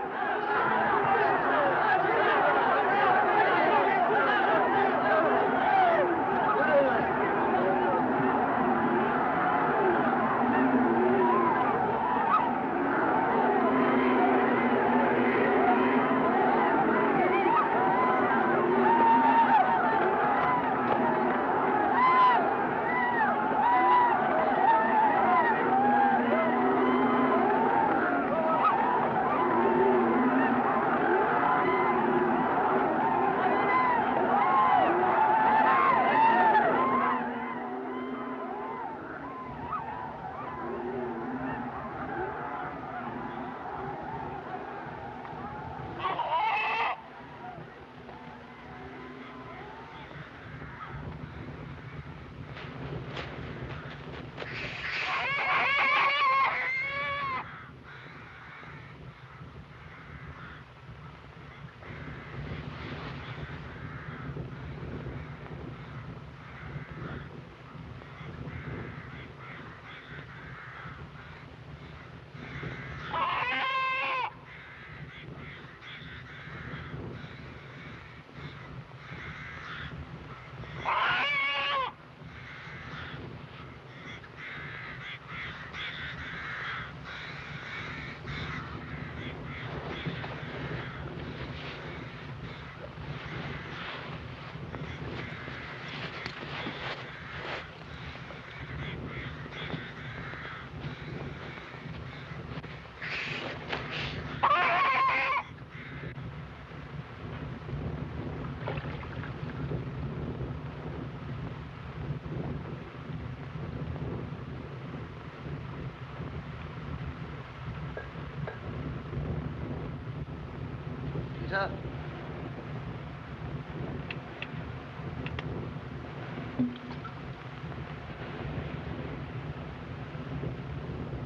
Peter.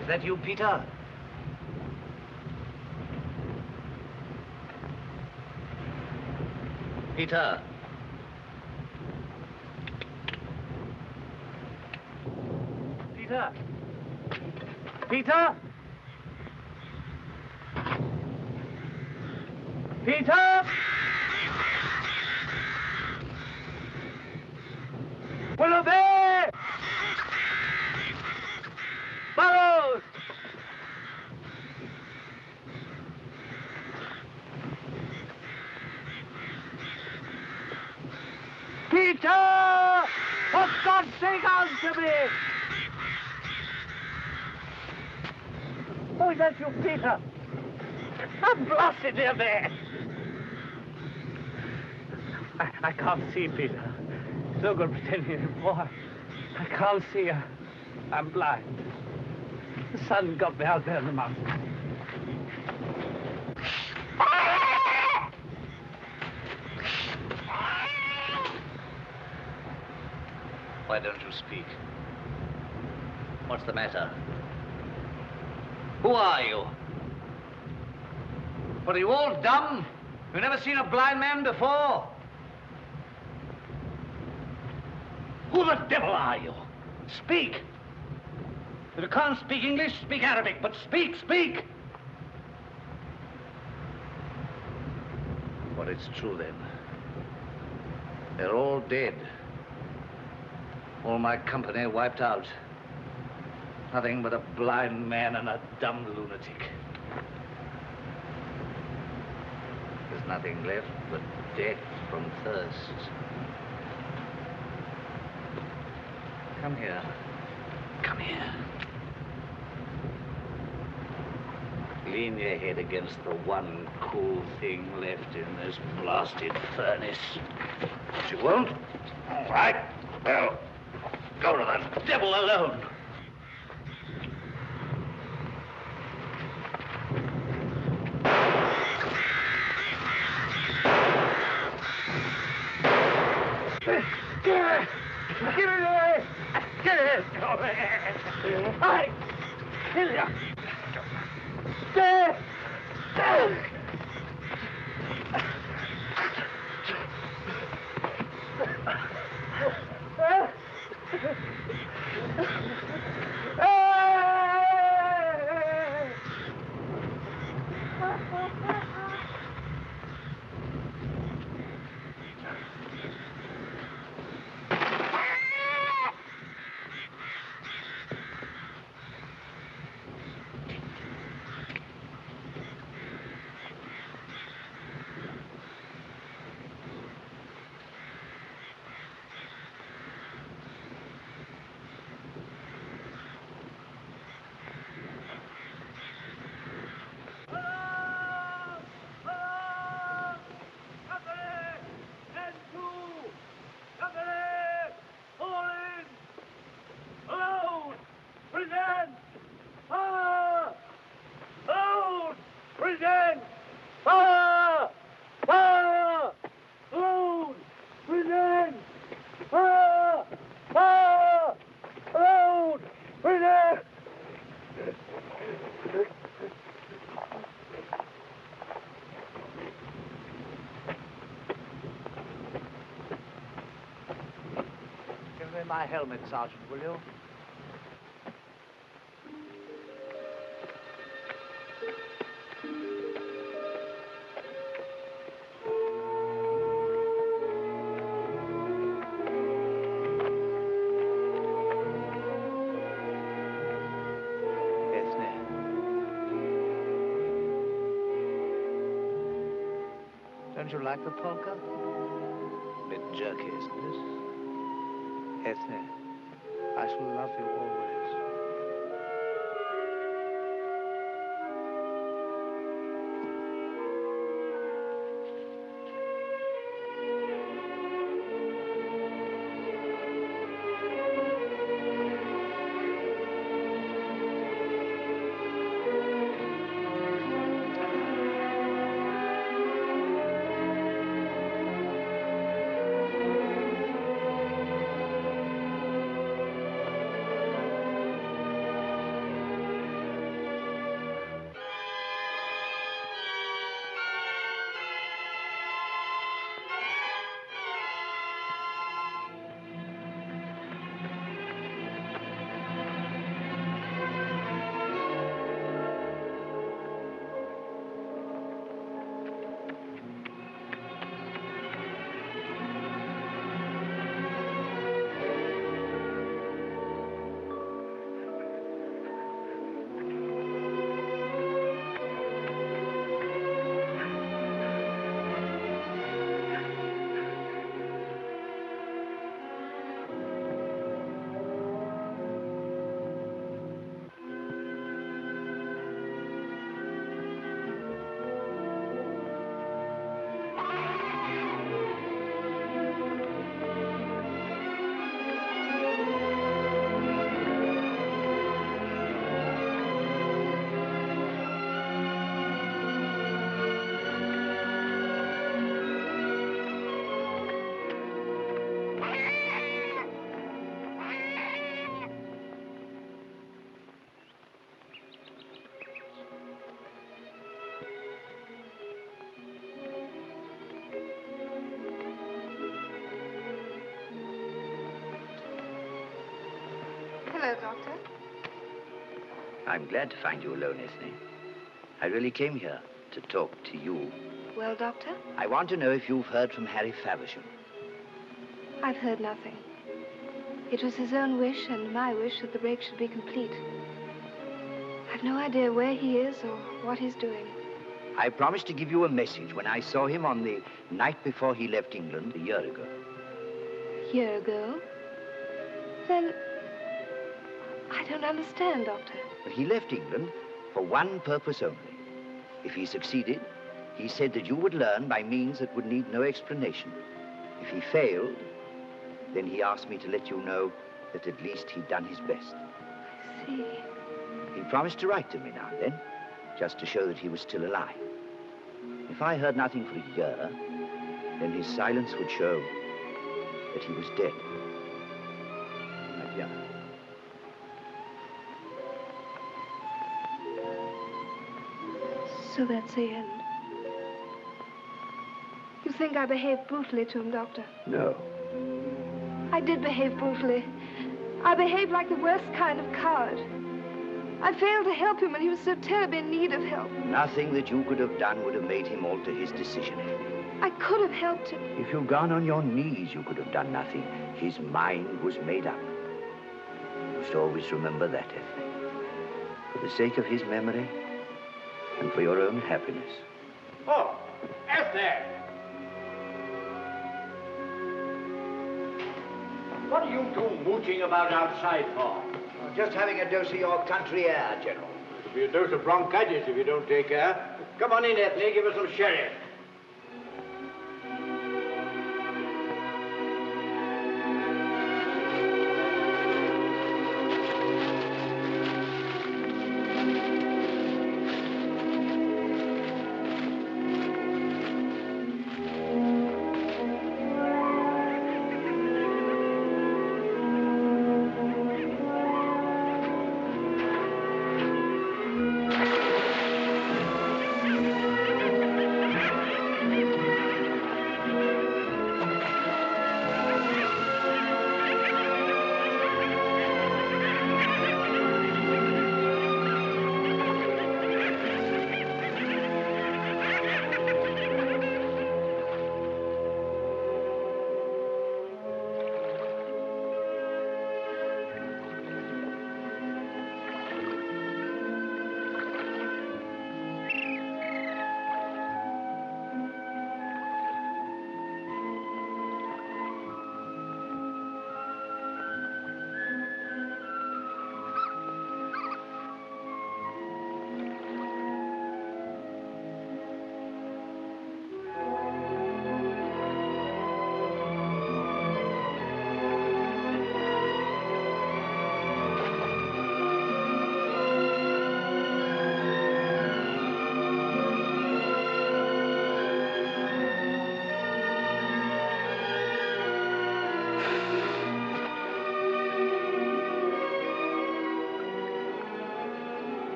Is that you, Peter? Peter. Peter. Peter. Peter. Willoughby! Burrows! Peter! For God's sake, answer me! Oh, is that you, Peter? I'm blasted here, man. I can't see, Peter. It's no good pretending anymore. I can't see. I'm blind. The sun got me out there in the mountains. Why don't you speak? What's the matter? Who are you? What, are you all dumb? You've never seen a blind man before? Who the devil are you? Speak! If you can't speak English, speak Arabic, but speak, speak! Well, it's true then. They're all dead. All my company wiped out. Nothing but a blind man and a dumb lunatic. There's nothing left but death from thirst. Come here. Come here. Lean your head against the one cool thing left in this blasted furnace. But you won't? All right. Well, go to the devil alone. Get it away! Get it away! I kill you! Stay! Give me my helmet, Sergeant, will you? Don't you like the polka? A bit jerky, isn't it? Ethne, I shall love you always. Hello, Doctor. I'm glad to find you alone, Ethne. I really came here to talk to you. Well, Doctor? I want to know if you've heard from Harry Faversham. I've heard nothing. It was his own wish and my wish that the break should be complete. I've no idea where he is or what he's doing. I promised to give you a message when I saw him on the night before he left England a year ago. A year ago? Then I don't understand, Doctor. But he left England for one purpose only. If he succeeded, he said that you would learn by means that would need no explanation. If he failed, then he asked me to let you know that at least he'd done his best. I see. He promised to write to me now and then, just to show that he was still alive. If I heard nothing for a year, then his silence would show that he was dead. Adieu. So that's the end. You think I behaved brutally to him, Doctor? No. I did behave brutally. I behaved like the worst kind of coward. I failed to help him when he was so terribly in need of help. Nothing that you could have done would have made him alter his decision. I could have helped him. If you'd gone on your knees, you could have done nothing. His mind was made up. You must always remember that, Ethne. For the sake of his memory and for your own happiness. Oh, Ethne! What are you two mooching about outside for? Just having a dose of your country air, General. It'll be a dose of bronchitis if you don't take care. Come on in, Ethne. Give us some sherry.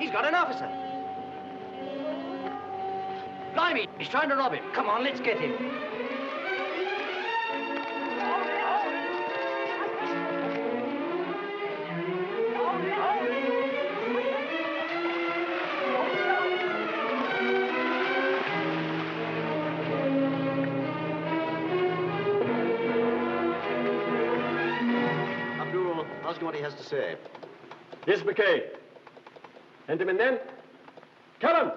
He's got an officer. Blimey, he's trying to rob him. Come on, let's get him. Abdul, ask him what he has to say. Yes, McKay. Send him in then. Callum!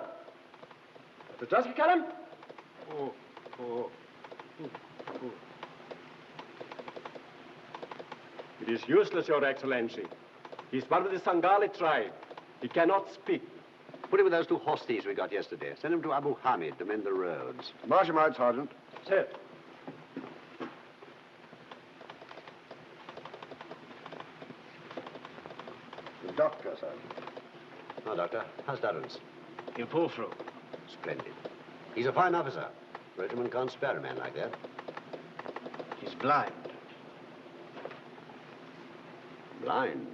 Mr. Tusker, Callum? It is useless, Your Excellency. He's one of the Sangali tribe. He cannot speak. Put him with those 2 horse thieves we got yesterday. Send him to Abu Hamid to mend the roads. March him out, Sergeant. Sir. The doctor, Sergeant. Oh, Doctor. How's Durrance? He'll pull through. Splendid. He's a fine officer. Regiment can't spare a man like that. He's blind. Blind?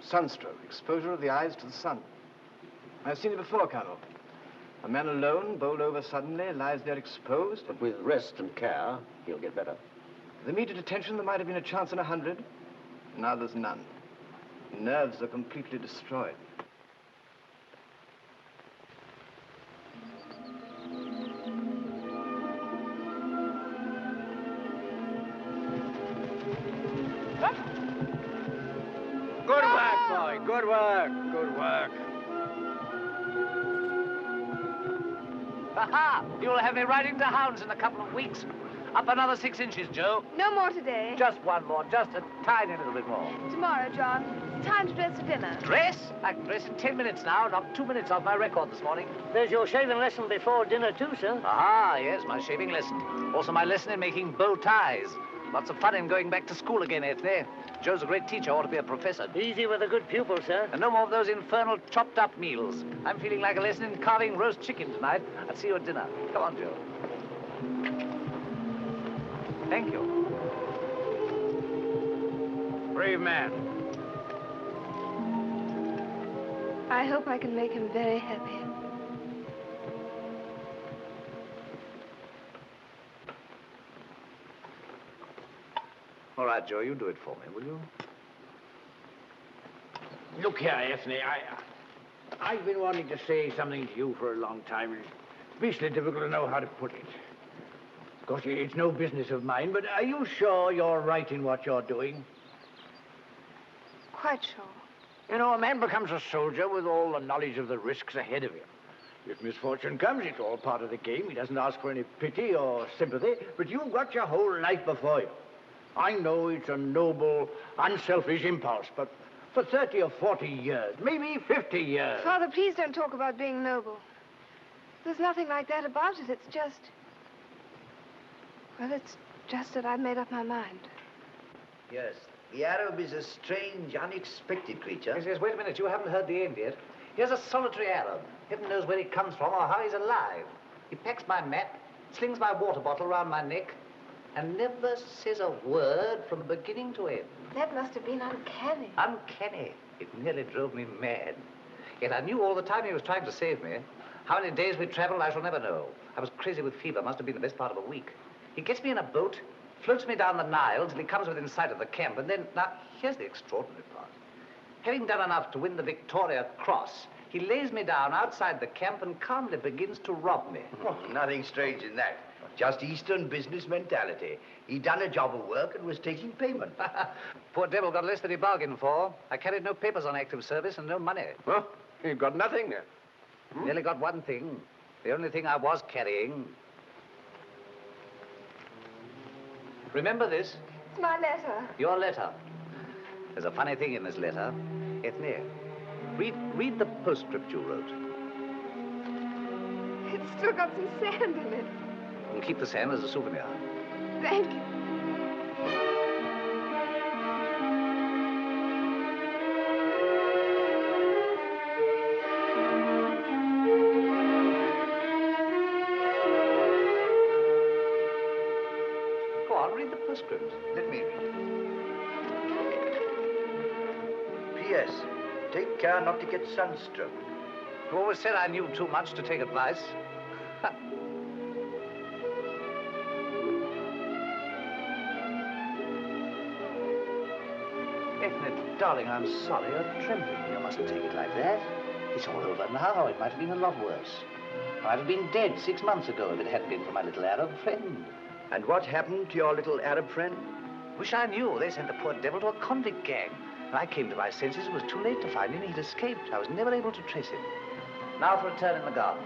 Sunstroke, exposure of the eyes to the sun. I've seen it before, Colonel. A man alone, bowled over suddenly, lies there exposed. But with rest and care, he'll get better. With immediate attention, there might have been a chance in 100. Now there's none. Nerves are completely destroyed. Good work, boy. Good work. Good work. Ha-ha! You'll have me riding to hounds in a couple of weeks. Up another 6 inches, Joe. No more today. Just one more, just a tiny little bit more. Tomorrow, John. It's time to dress for dinner. Dress? I can dress in 10 minutes now. Knocked 2 minutes off my record this morning. There's your shaving lesson before dinner, too, sir. Ah, yes, my shaving lesson. Also my lesson in making bow ties. Lots of fun in going back to school again, Ethne. Joe's a great teacher, ought to be a professor. Easy with a good pupil, sir. And no more of those infernal chopped-up meals. I'm feeling like a lesson in carving roast chicken tonight. I'll see you at dinner. Come on, Joe. Thank you. Brave man. I hope I can make him very happy. All right, Joe, you do it for me, will you? Look here, Ethne, I've been wanting to say something to you for a long time. It's beastly difficult to know how to put it. Of course, it's no business of mine, but are you sure you're right in what you're doing? Quite sure. You know, a man becomes a soldier with all the knowledge of the risks ahead of him. If misfortune comes, it's all part of the game. He doesn't ask for any pity or sympathy, but you've got your whole life before you. I know it's a noble, unselfish impulse, but for 30 or 40 years, maybe 50 years... Father, please don't talk about being noble. There's nothing like that about it. It's just... Well, it's just that I've made up my mind. Yes, the Arab is a strange, unexpected creature. Yes, wait a minute. You haven't heard the end yet. Here's a solitary Arab. Heaven knows where he comes from or how he's alive. He packs my map, slings my water bottle around my neck, and never says a word from beginning to end. That must have been uncanny. Uncanny. It nearly drove me mad. Yet I knew all the time he was trying to save me. How many days we traveled, I shall never know. I was crazy with fever. Must have been the best part of a week. He gets me in a boat, floats me down the Nile till he comes within sight of the camp, and then... Now, here's the extraordinary part. Having done enough to win the Victoria Cross, he lays me down outside the camp and calmly begins to rob me. Oh, nothing strange in that. Just Eastern business mentality. He'd done a job of work and was taking payment. Poor devil got less than he bargained for. I carried no papers on active service and no money. Well, you've got nothing. Nearly got one thing. The only thing I was carrying. Remember this? It's my letter. Your letter. There's a funny thing in this letter. Ethne, read the postscript you wrote. It's still got some sand in it. And keep the sand as a souvenir. Thank you. Go on, read the postscript. Let me read. P.S. Take care not to get sunstroke. You always said I knew too much to take advice. Ethne, darling, I'm sorry. You're trembling. You mustn't take it like that. It's all over now. It might have been a lot worse. I'd have been dead 6 months ago if it hadn't been for my little Arab friend. And what happened to your little Arab friend? Wish I knew. They sent the poor devil to a convict gang. When I came to my senses, it was too late to find him. He'd escaped. I was never able to trace him. Now for a turn in the garden.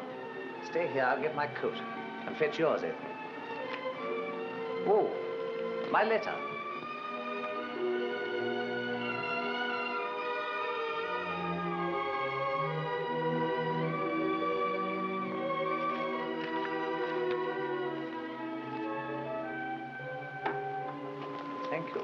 Stay here. I'll get my coat. And fetch yours, Ethne. Oh, my letter. Thank you.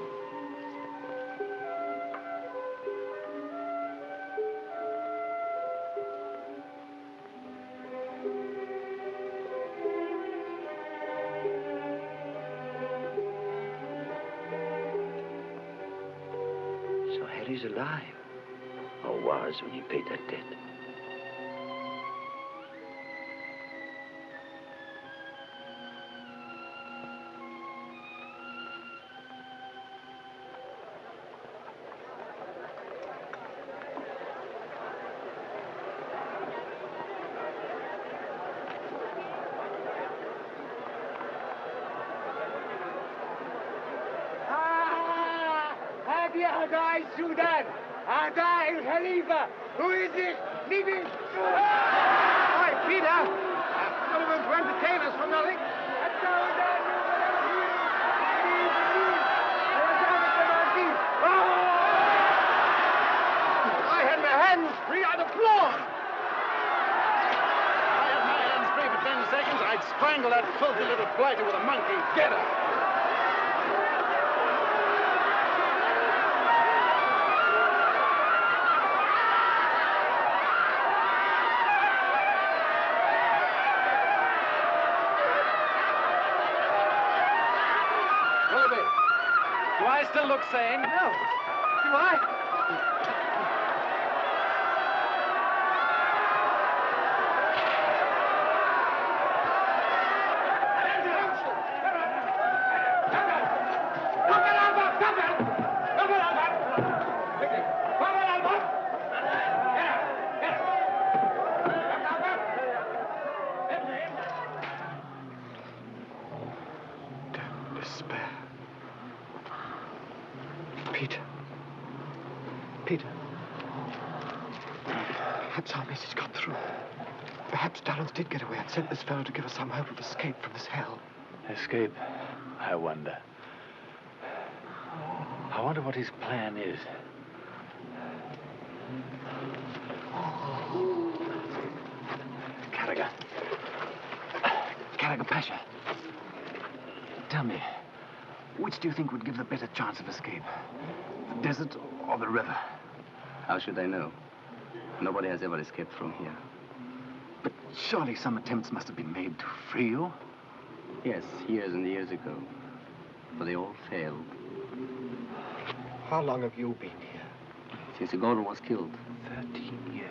So Harry's alive. Or was when he paid that debt. Adai Sudan, Adai Khalifa. Who is it? Leaving. Hi, Peter. Not going to entertain us for nothing. I had my hands free on the floor. I had my hands free for 10 seconds. I'd strangle that filthy little blighter with a monkey. Get her. Do I still look sane? No. Do I? Despair. Peter. Peter. Perhaps our message got through. Perhaps Dallins did get away and sent this fellow to give us some hope of escape from this hell. Escape? I wonder. I wonder what his plan is. Carragher Pasha. Tell me, which do you think would give the better chance of escape? The desert or the river? How should I know? Nobody has ever escaped from here. But surely some attempts must have been made to free you? Yes, years and years ago. But they all failed. How long have you been here? Since Igor was killed. 13 years.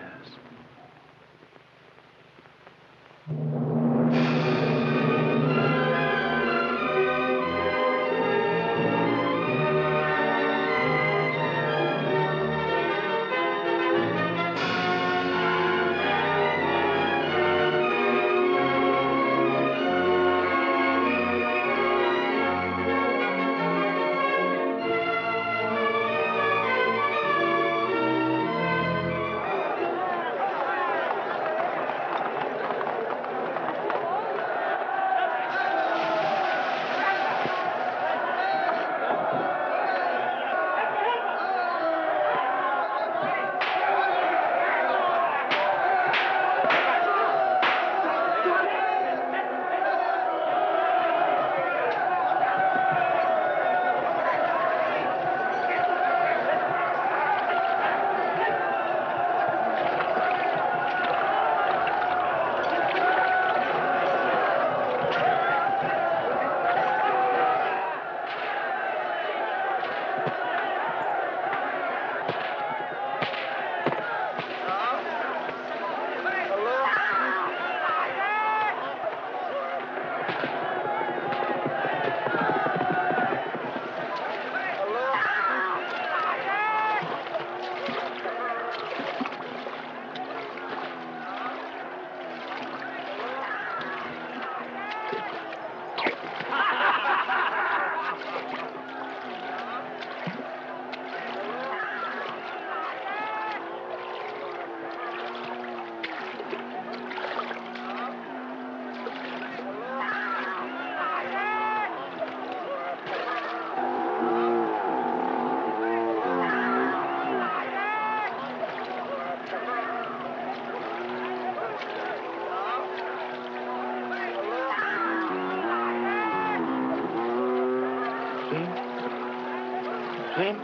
Twain?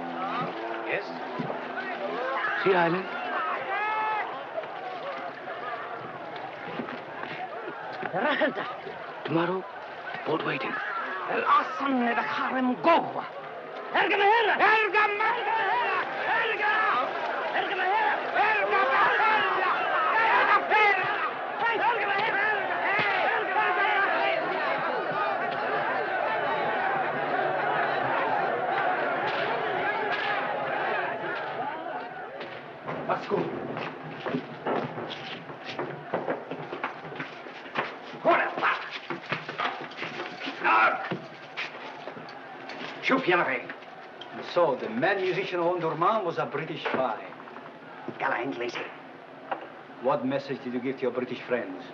Yes? Sea Island? Tomorrow, boat waiting. Let's go. So, the man musician Ondurman was a British spy. Gala Inglese. What message did you give to your British friends?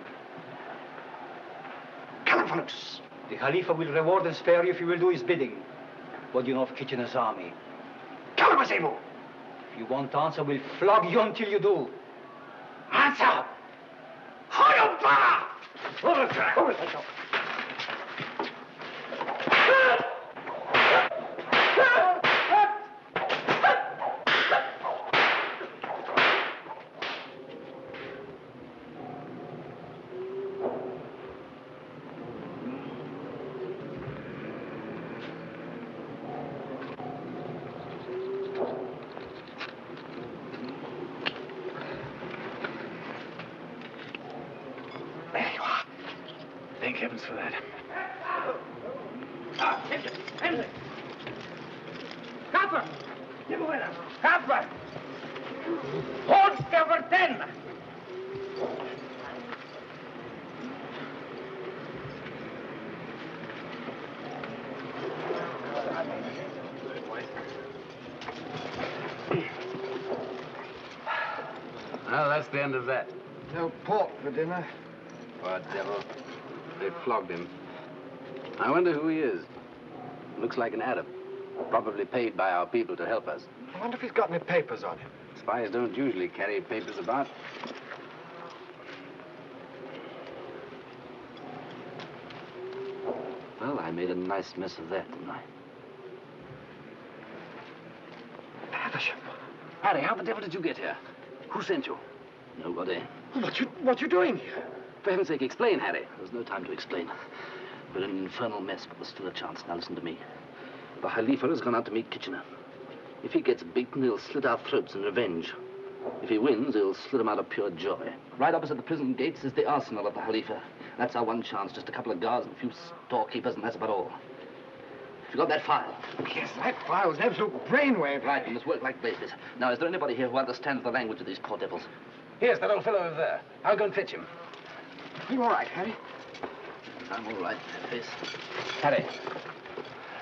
Calanfolus. The Khalifa will reward and spare you if you will do his bidding. What do you know of Kitchener's army? Calabasemo. If you won't answer, we'll flog you until you do. Answer! Hoyompa! Thank heavens for that. Kapper! Kapper! Hold over 10! Well, that's the end of that. No pork for dinner. Poor devil. They flogged him. I wonder who he is. Looks like an Arab. Probably paid by our people to help us. I wonder if he's got any papers on him. Spies don't usually carry papers about. Well, I made a nice mess of that, didn't I? Havisham. Harry, how the devil did you get here? Who sent you? Nobody. What you doing here? For heaven's sake, explain, Harry. There's no time to explain. We're in an infernal mess, but there's still a chance. Now listen to me. The Khalifa has gone out to meet Kitchener. If he gets beaten, he'll slit our throats in revenge. If he wins, he'll slit them out of pure joy. Right opposite the prison gates is the arsenal of the Khalifa. That's our one chance. Just a couple of guards and a few storekeepers, and that's about all. You got that file? Yes, that file was an absolute brainwave. Right, we must work like blazes. Now, is there anybody here who understands the language of these poor devils? Yes, that old fellow over there. I'll go and fetch him. You all right, Harry? I'm all right, face. Harry,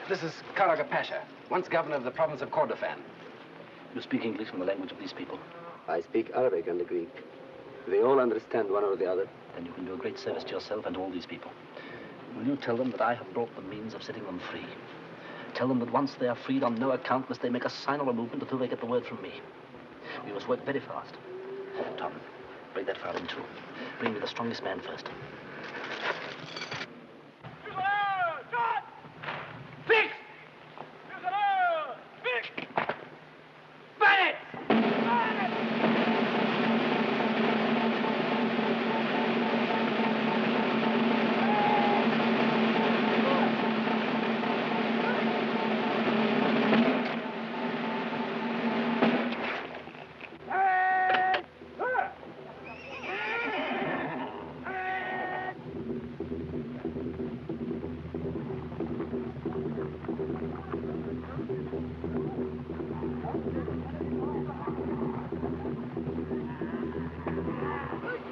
this is Karaga Pasha, once governor of the province of Kordofan. You speak English from the language of these people? I speak Arabic and Greek. They all understand one or the other. Then you can do a great service to yourself and to all these people. Will you tell them that I have brought the means of setting them free? Tell them that once they are freed, on no account must they make a sign or a movement until they get the word from me. We must work very fast. Tom, break that file in two. Bring me the strongest man first. Fix! Fix! Bayonet!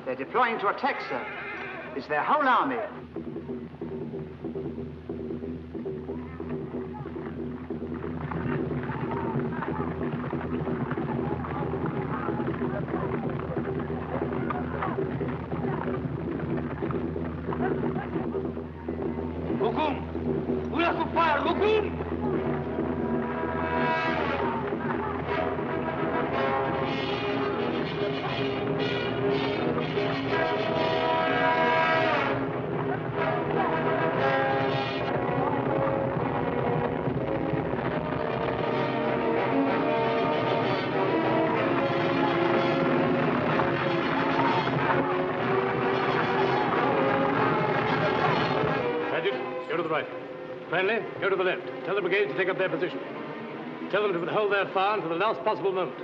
They're deploying to attack, sir. It's their whole army. Hukum! Ulah kufar! Hukum! to the right. Friendly, go to the left. Tell the brigade to take up their position. Tell them to withhold their fire until the last possible moment.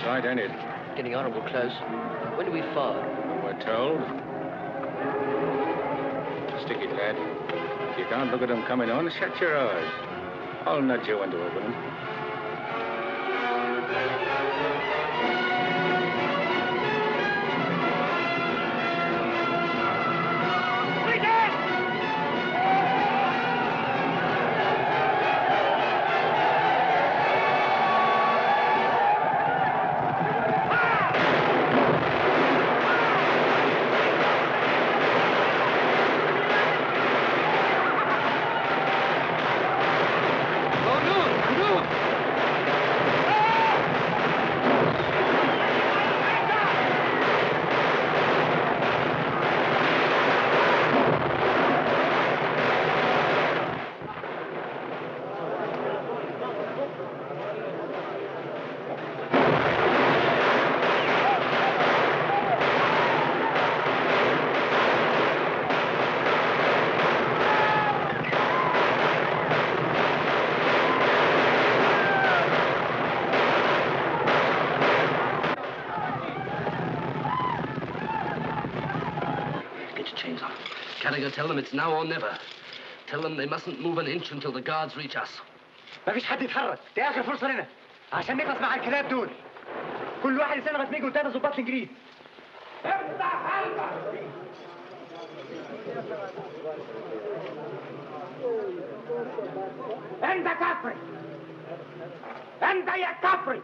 Right, ain't it? Getting horrible close. When do we fire? When we're told. Stick it, lad. If you can't look at them coming on, shut your eyes. I'll nudge you into open them. Tell them it's now or never. Tell them they mustn't move an inch until the guards reach us. ما فيش حد يتحرك، دي آخر فرصة لنا عشان نخلص مع الكلاب دول. كل واحد يستنى لغاية ما يجوا قدام ضباط الإنجليز. أنت كفري! أنت يا كفري!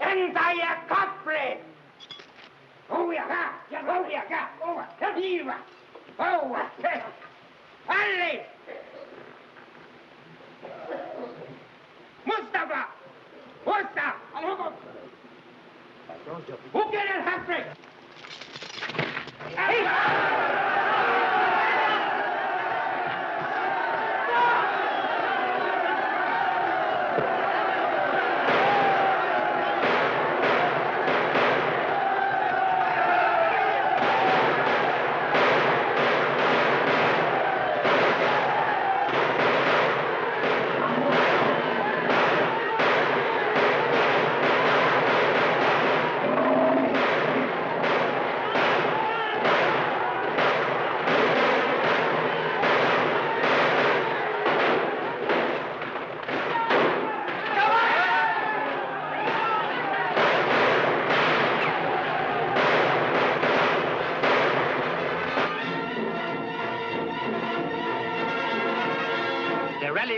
أنت يا كفري! هو يا كا! هو يا كا! هو كبيرة! هو علي! مصطفى! وسع! الهجوم! وكان الحفري!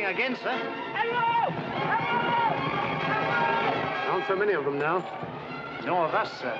Again, sir. Hello! Aren't so many of them now. No of us, sir.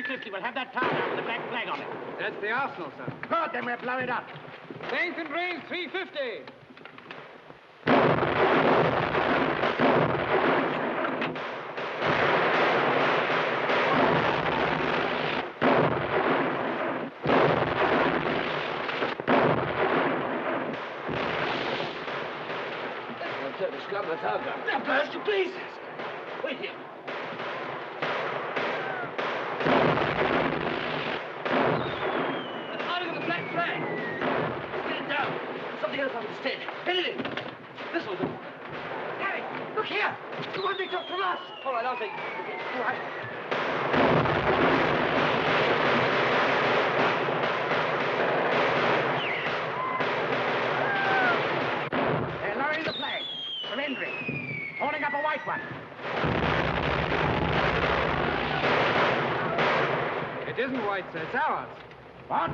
350 will have that town out with a black flag on it. That's the arsenal, sir. Good, then we'll blow it up. Length and range 350. Now burst to pieces. Wait here. They're firing on the black flag. Let's get it down. Something else on instead. Hit it in. This will do. Harry, look here. The one they took from us. All right, I'll take it. All right. They're lowering the flag. Surrendering. Holding up a white one. It isn't white, sir. It's ours. What?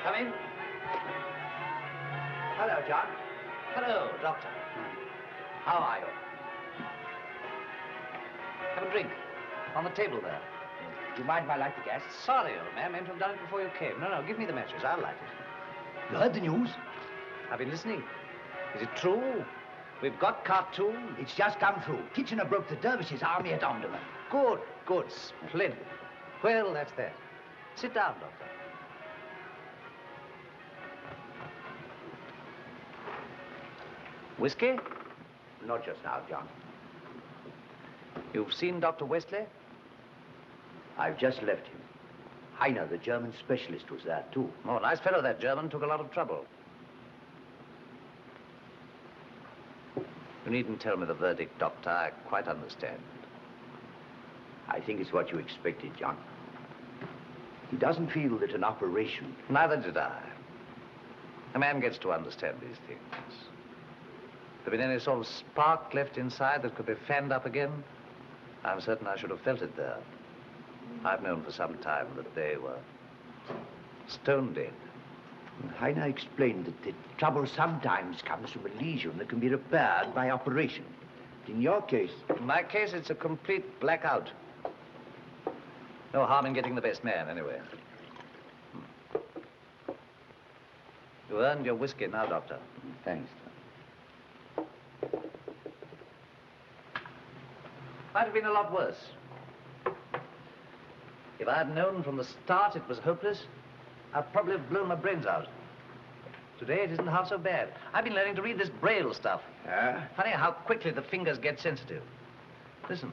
Come in. Hello, John. Hello, Doctor. How are you? Have a drink. On the table there. Do you mind if I light the gas? Sorry, old man. Meant to have done it before you came. No, give me the matches. I'll light it. You heard the news? I've been listening. Is it true? We've got Khartoum. It's just come through. Kitchener broke the dervishes' army at Omdurman. Good. Splendid. Well, that's that. Sit down, Doctor. Whiskey? Not just now, John. You've seen Dr. Westley? I've just left him. Heiner, the German specialist, was there, too. Oh, nice fellow, that German. Took a lot of trouble. You needn't tell me the verdict, Doctor. I quite understand. I think it's what you expected, John. He doesn't feel that an operation... Neither did I. A man gets to understand these things. If there had been any sort of spark left inside that could be fanned up again, I'm certain I should have felt it there. I've known for some time that they were stone dead. And Heiner explained that the trouble sometimes comes from a lesion that can be repaired by operation. In your case... In my case, it's a complete blackout. No harm in getting the best man, anyway. You earned your whiskey now, Doctor. Thanks. Might have been a lot worse. If I had known from the start it was hopeless, I'd probably have blown my brains out. Today, it isn't half so bad. I've been learning to read this Braille stuff. Funny how quickly the fingers get sensitive. Listen.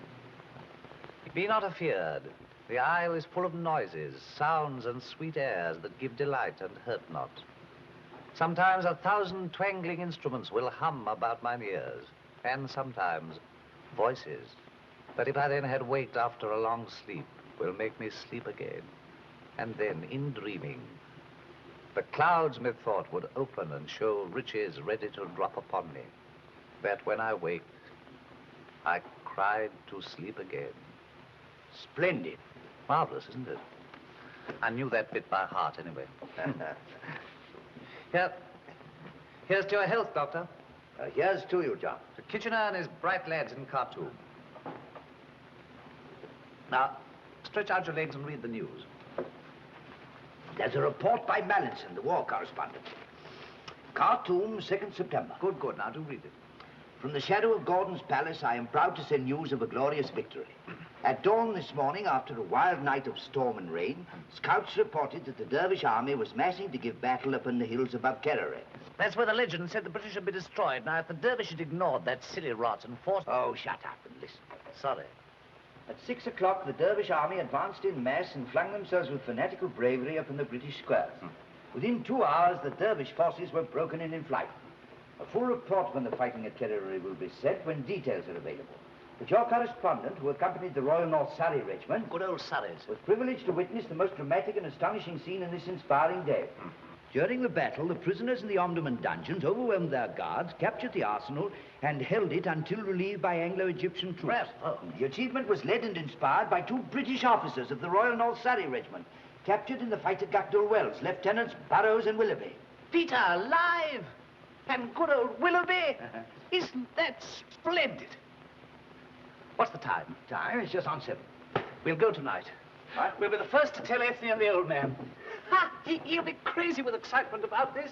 Be not afeared. The isle is full of noises, sounds, and sweet airs that give delight and hurt not. Sometimes 1,000 twangling instruments will hum about mine ears, and sometimes voices that if I then had waked after a long sleep will make me sleep again. And then, in dreaming, the clouds, methought, would open and show riches ready to drop upon me, that when I waked, I cried to sleep again. Splendid. Marvelous, isn't it? I knew that bit by heart, anyway. Here's to your health, Doctor. Here's to you, John. To Kitchener and his bright lads in Khartoum. Now, stretch out your legs and read the news. There's a report by Mallinson, the war correspondent. Khartoum, 2nd September. Good, good. Now do read it. From the shadow of Gordon's palace, I am proud to send news of a glorious victory. At dawn this morning, after a wild night of storm and rain, scouts reported that the Dervish army was massing to give battle upon the hills above Kerere. That's where the legend said the British would be destroyed. Now, if the Dervish had ignored that silly rot and forced... Oh, shut up and listen. Sorry. At 6 o'clock, the Dervish army advanced in mass and flung themselves with fanatical bravery upon the British squares. Within 2 hours, the Dervish forces were broken in flight. A full report on the fighting at Kerere will be sent when details are available. But your correspondent, who accompanied the Royal North Surrey Regiment... Good old Surreys. ...was privileged to witness the most dramatic and astonishing scene in this inspiring day. During the battle, the prisoners in the Omdurman dungeons overwhelmed their guards, captured the arsenal, and held it until relieved by Anglo-Egyptian troops. The achievement was led and inspired by 2 British officers of the Royal North Surrey Regiment, captured in the fight at Gakdul Wells, Lieutenants Burrows and Willoughby. Peter, alive! And good old Willoughby! Isn't that splendid? What's the time? Time is just on 7. We'll go tonight. What? We'll be the first to tell Ethne and the old man. Ha! He'll be crazy with excitement about this.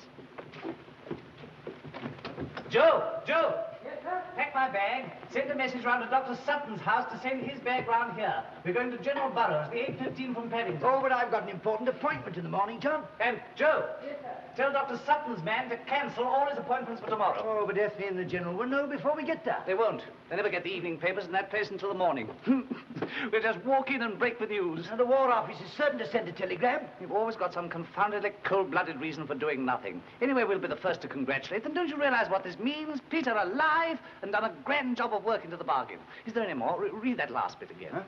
Joe! Joe! Yes, sir? Pack my bag. Send a message round to Dr. Sutton's house to send his bag round here. We're going to General Burrows, the 8:15 from Paddington. Oh, but I've got an important appointment in the morning, John. And, Joe! Yes, sir? Tell Dr. Sutton's man to cancel all his appointments for tomorrow. Oh, but Ethne and the General will know before we get there. They won't. They never get the evening papers in that place until the morning. We'll just walk in and break the news. And the War Office is certain to send a telegram. You've always got some confoundedly cold-blooded reason for doing nothing. Anyway, we'll be the first to congratulate them. Don't you realize what this means? Peter alive and done a grand job of work into the bargain. Is there any more? Read that last bit again. Huh?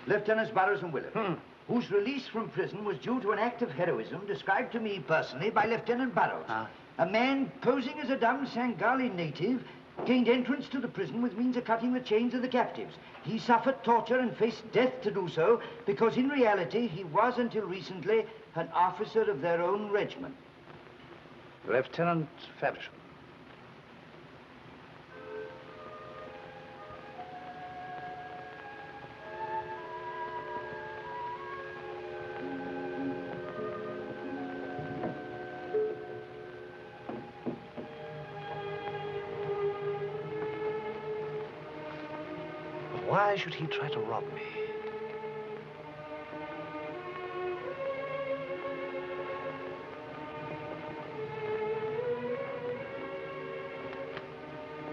Lieutenants Burrows and Willoughby, whose release from prison was due to an act of heroism described to me personally by Lieutenant Burrows. A man posing as a dumb Sangali native gained entrance to the prison with means of cutting the chains of the captives. He suffered torture and faced death to do so because in reality he was until recently an officer of their own regiment. Lieutenant Faversham. Why should he try to rob me?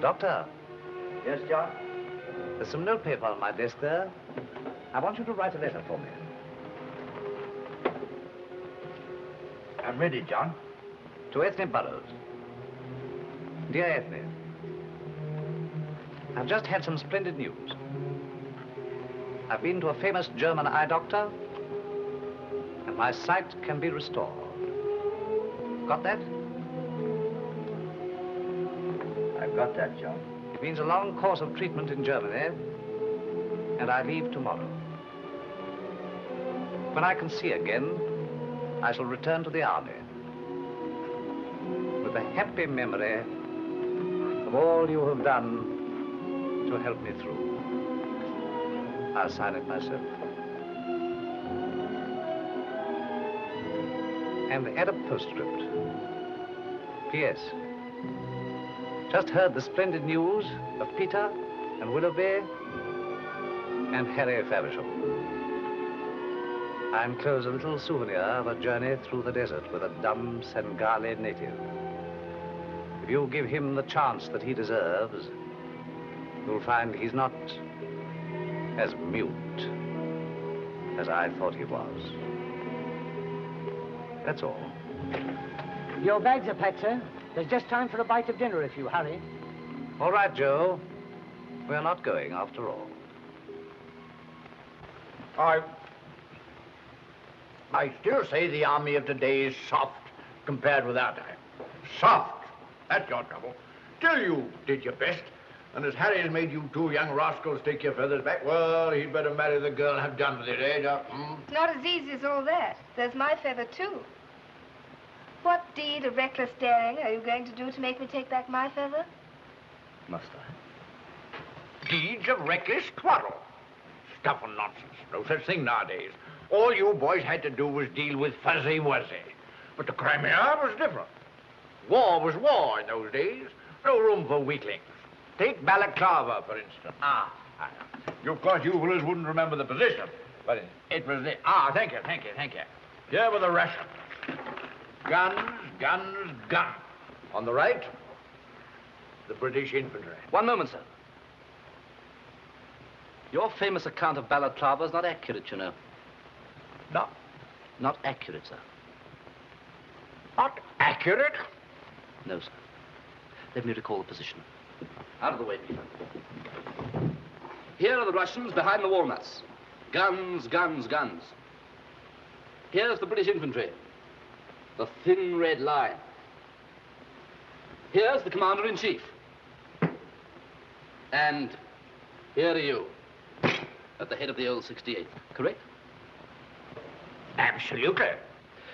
Doctor. Yes, John? There's some notepaper on my desk there. I want you to write a letter for me. I'm ready, John. To Ethne Burrows. Dear Ethne, I've just had some splendid news. I've been to a famous German eye doctor, and my sight can be restored. Got that? I've got that, John. It means a long course of treatment in Germany, and I leave tomorrow. When I can see again, I shall return to the army with the happy memory of all you have done to help me through. I'll sign it myself. And add a postscript. P.S. Just heard the splendid news of Peter and Willoughby and Harry Faversham. I enclose a little souvenir of a journey through the desert with a dumb Sangali native. If you give him the chance that he deserves, you'll find he's not as mute as I thought he was. That's all. Your bags are packed, sir. There's just time for a bite of dinner if you hurry. All right, Joe. We're not going after all. I still say the army of today is soft compared with our time. Soft. That's your trouble. Still, you did your best. And as Harry has made you 2 young rascals take your feathers back, well, he'd better marry the girl and have done with it, eh, Doc? It's not as easy as all that. There's my feather, too. What deed of reckless daring are you going to do to make me take back my feather? Must I? Deeds of reckless twaddle. Stuff and nonsense. No such thing nowadays. All you boys had to do was deal with Fuzzy Wuzzy. But the Crimea was different. War was war in those days. No room for weaklings. Take Balaclava, for instance. Of course, you fellas wouldn't remember the position, but it was the... thank you. Here were the Russians. Guns, guns, guns. On the right, the British infantry. One moment, sir. Your famous account of Balaclava is not accurate, you know. No? Not accurate, sir. Not accurate? No, sir. Let me recall the position. Out of the way, Peter. Here are the Russians behind the walnuts. Guns, guns, guns. Here's the British infantry. The thin red line. Here's the commander-in-chief. And here are you, at the head of the old 68th, correct? Absolutely.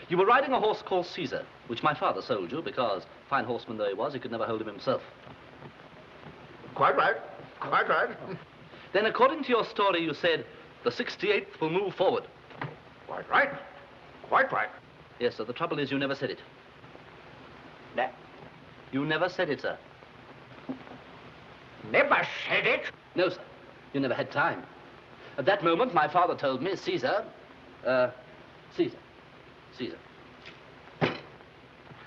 You were riding a horse called Caesar, which my father sold you because, fine horseman though he was, he could never hold him himself. Quite right. Quite right. Then, according to your story, you said, the 68th will move forward. Quite right. Quite right. Yes, sir. The trouble is you never said it. That? You never said it, sir. Never said it? No, sir. You never had time. At that moment, my father told me Caesar,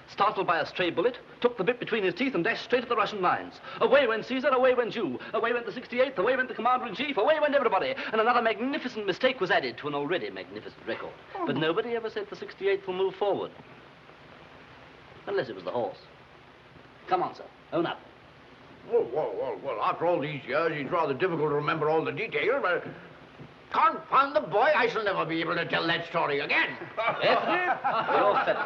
startled by a stray bullet, took the bit between his teeth and dashed straight at the Russian lines. Away went Caesar, away went you. Away went the 68th, away went the commander-in-chief, away went everybody. And another magnificent mistake was added to an already magnificent record. But nobody ever said the 68th will move forward. Unless it was the horse. Come on, sir. Own up. Well, after all these years, it's rather difficult to remember all the details, but... Confound the boy, I shall never be able to tell that story again. You're fed.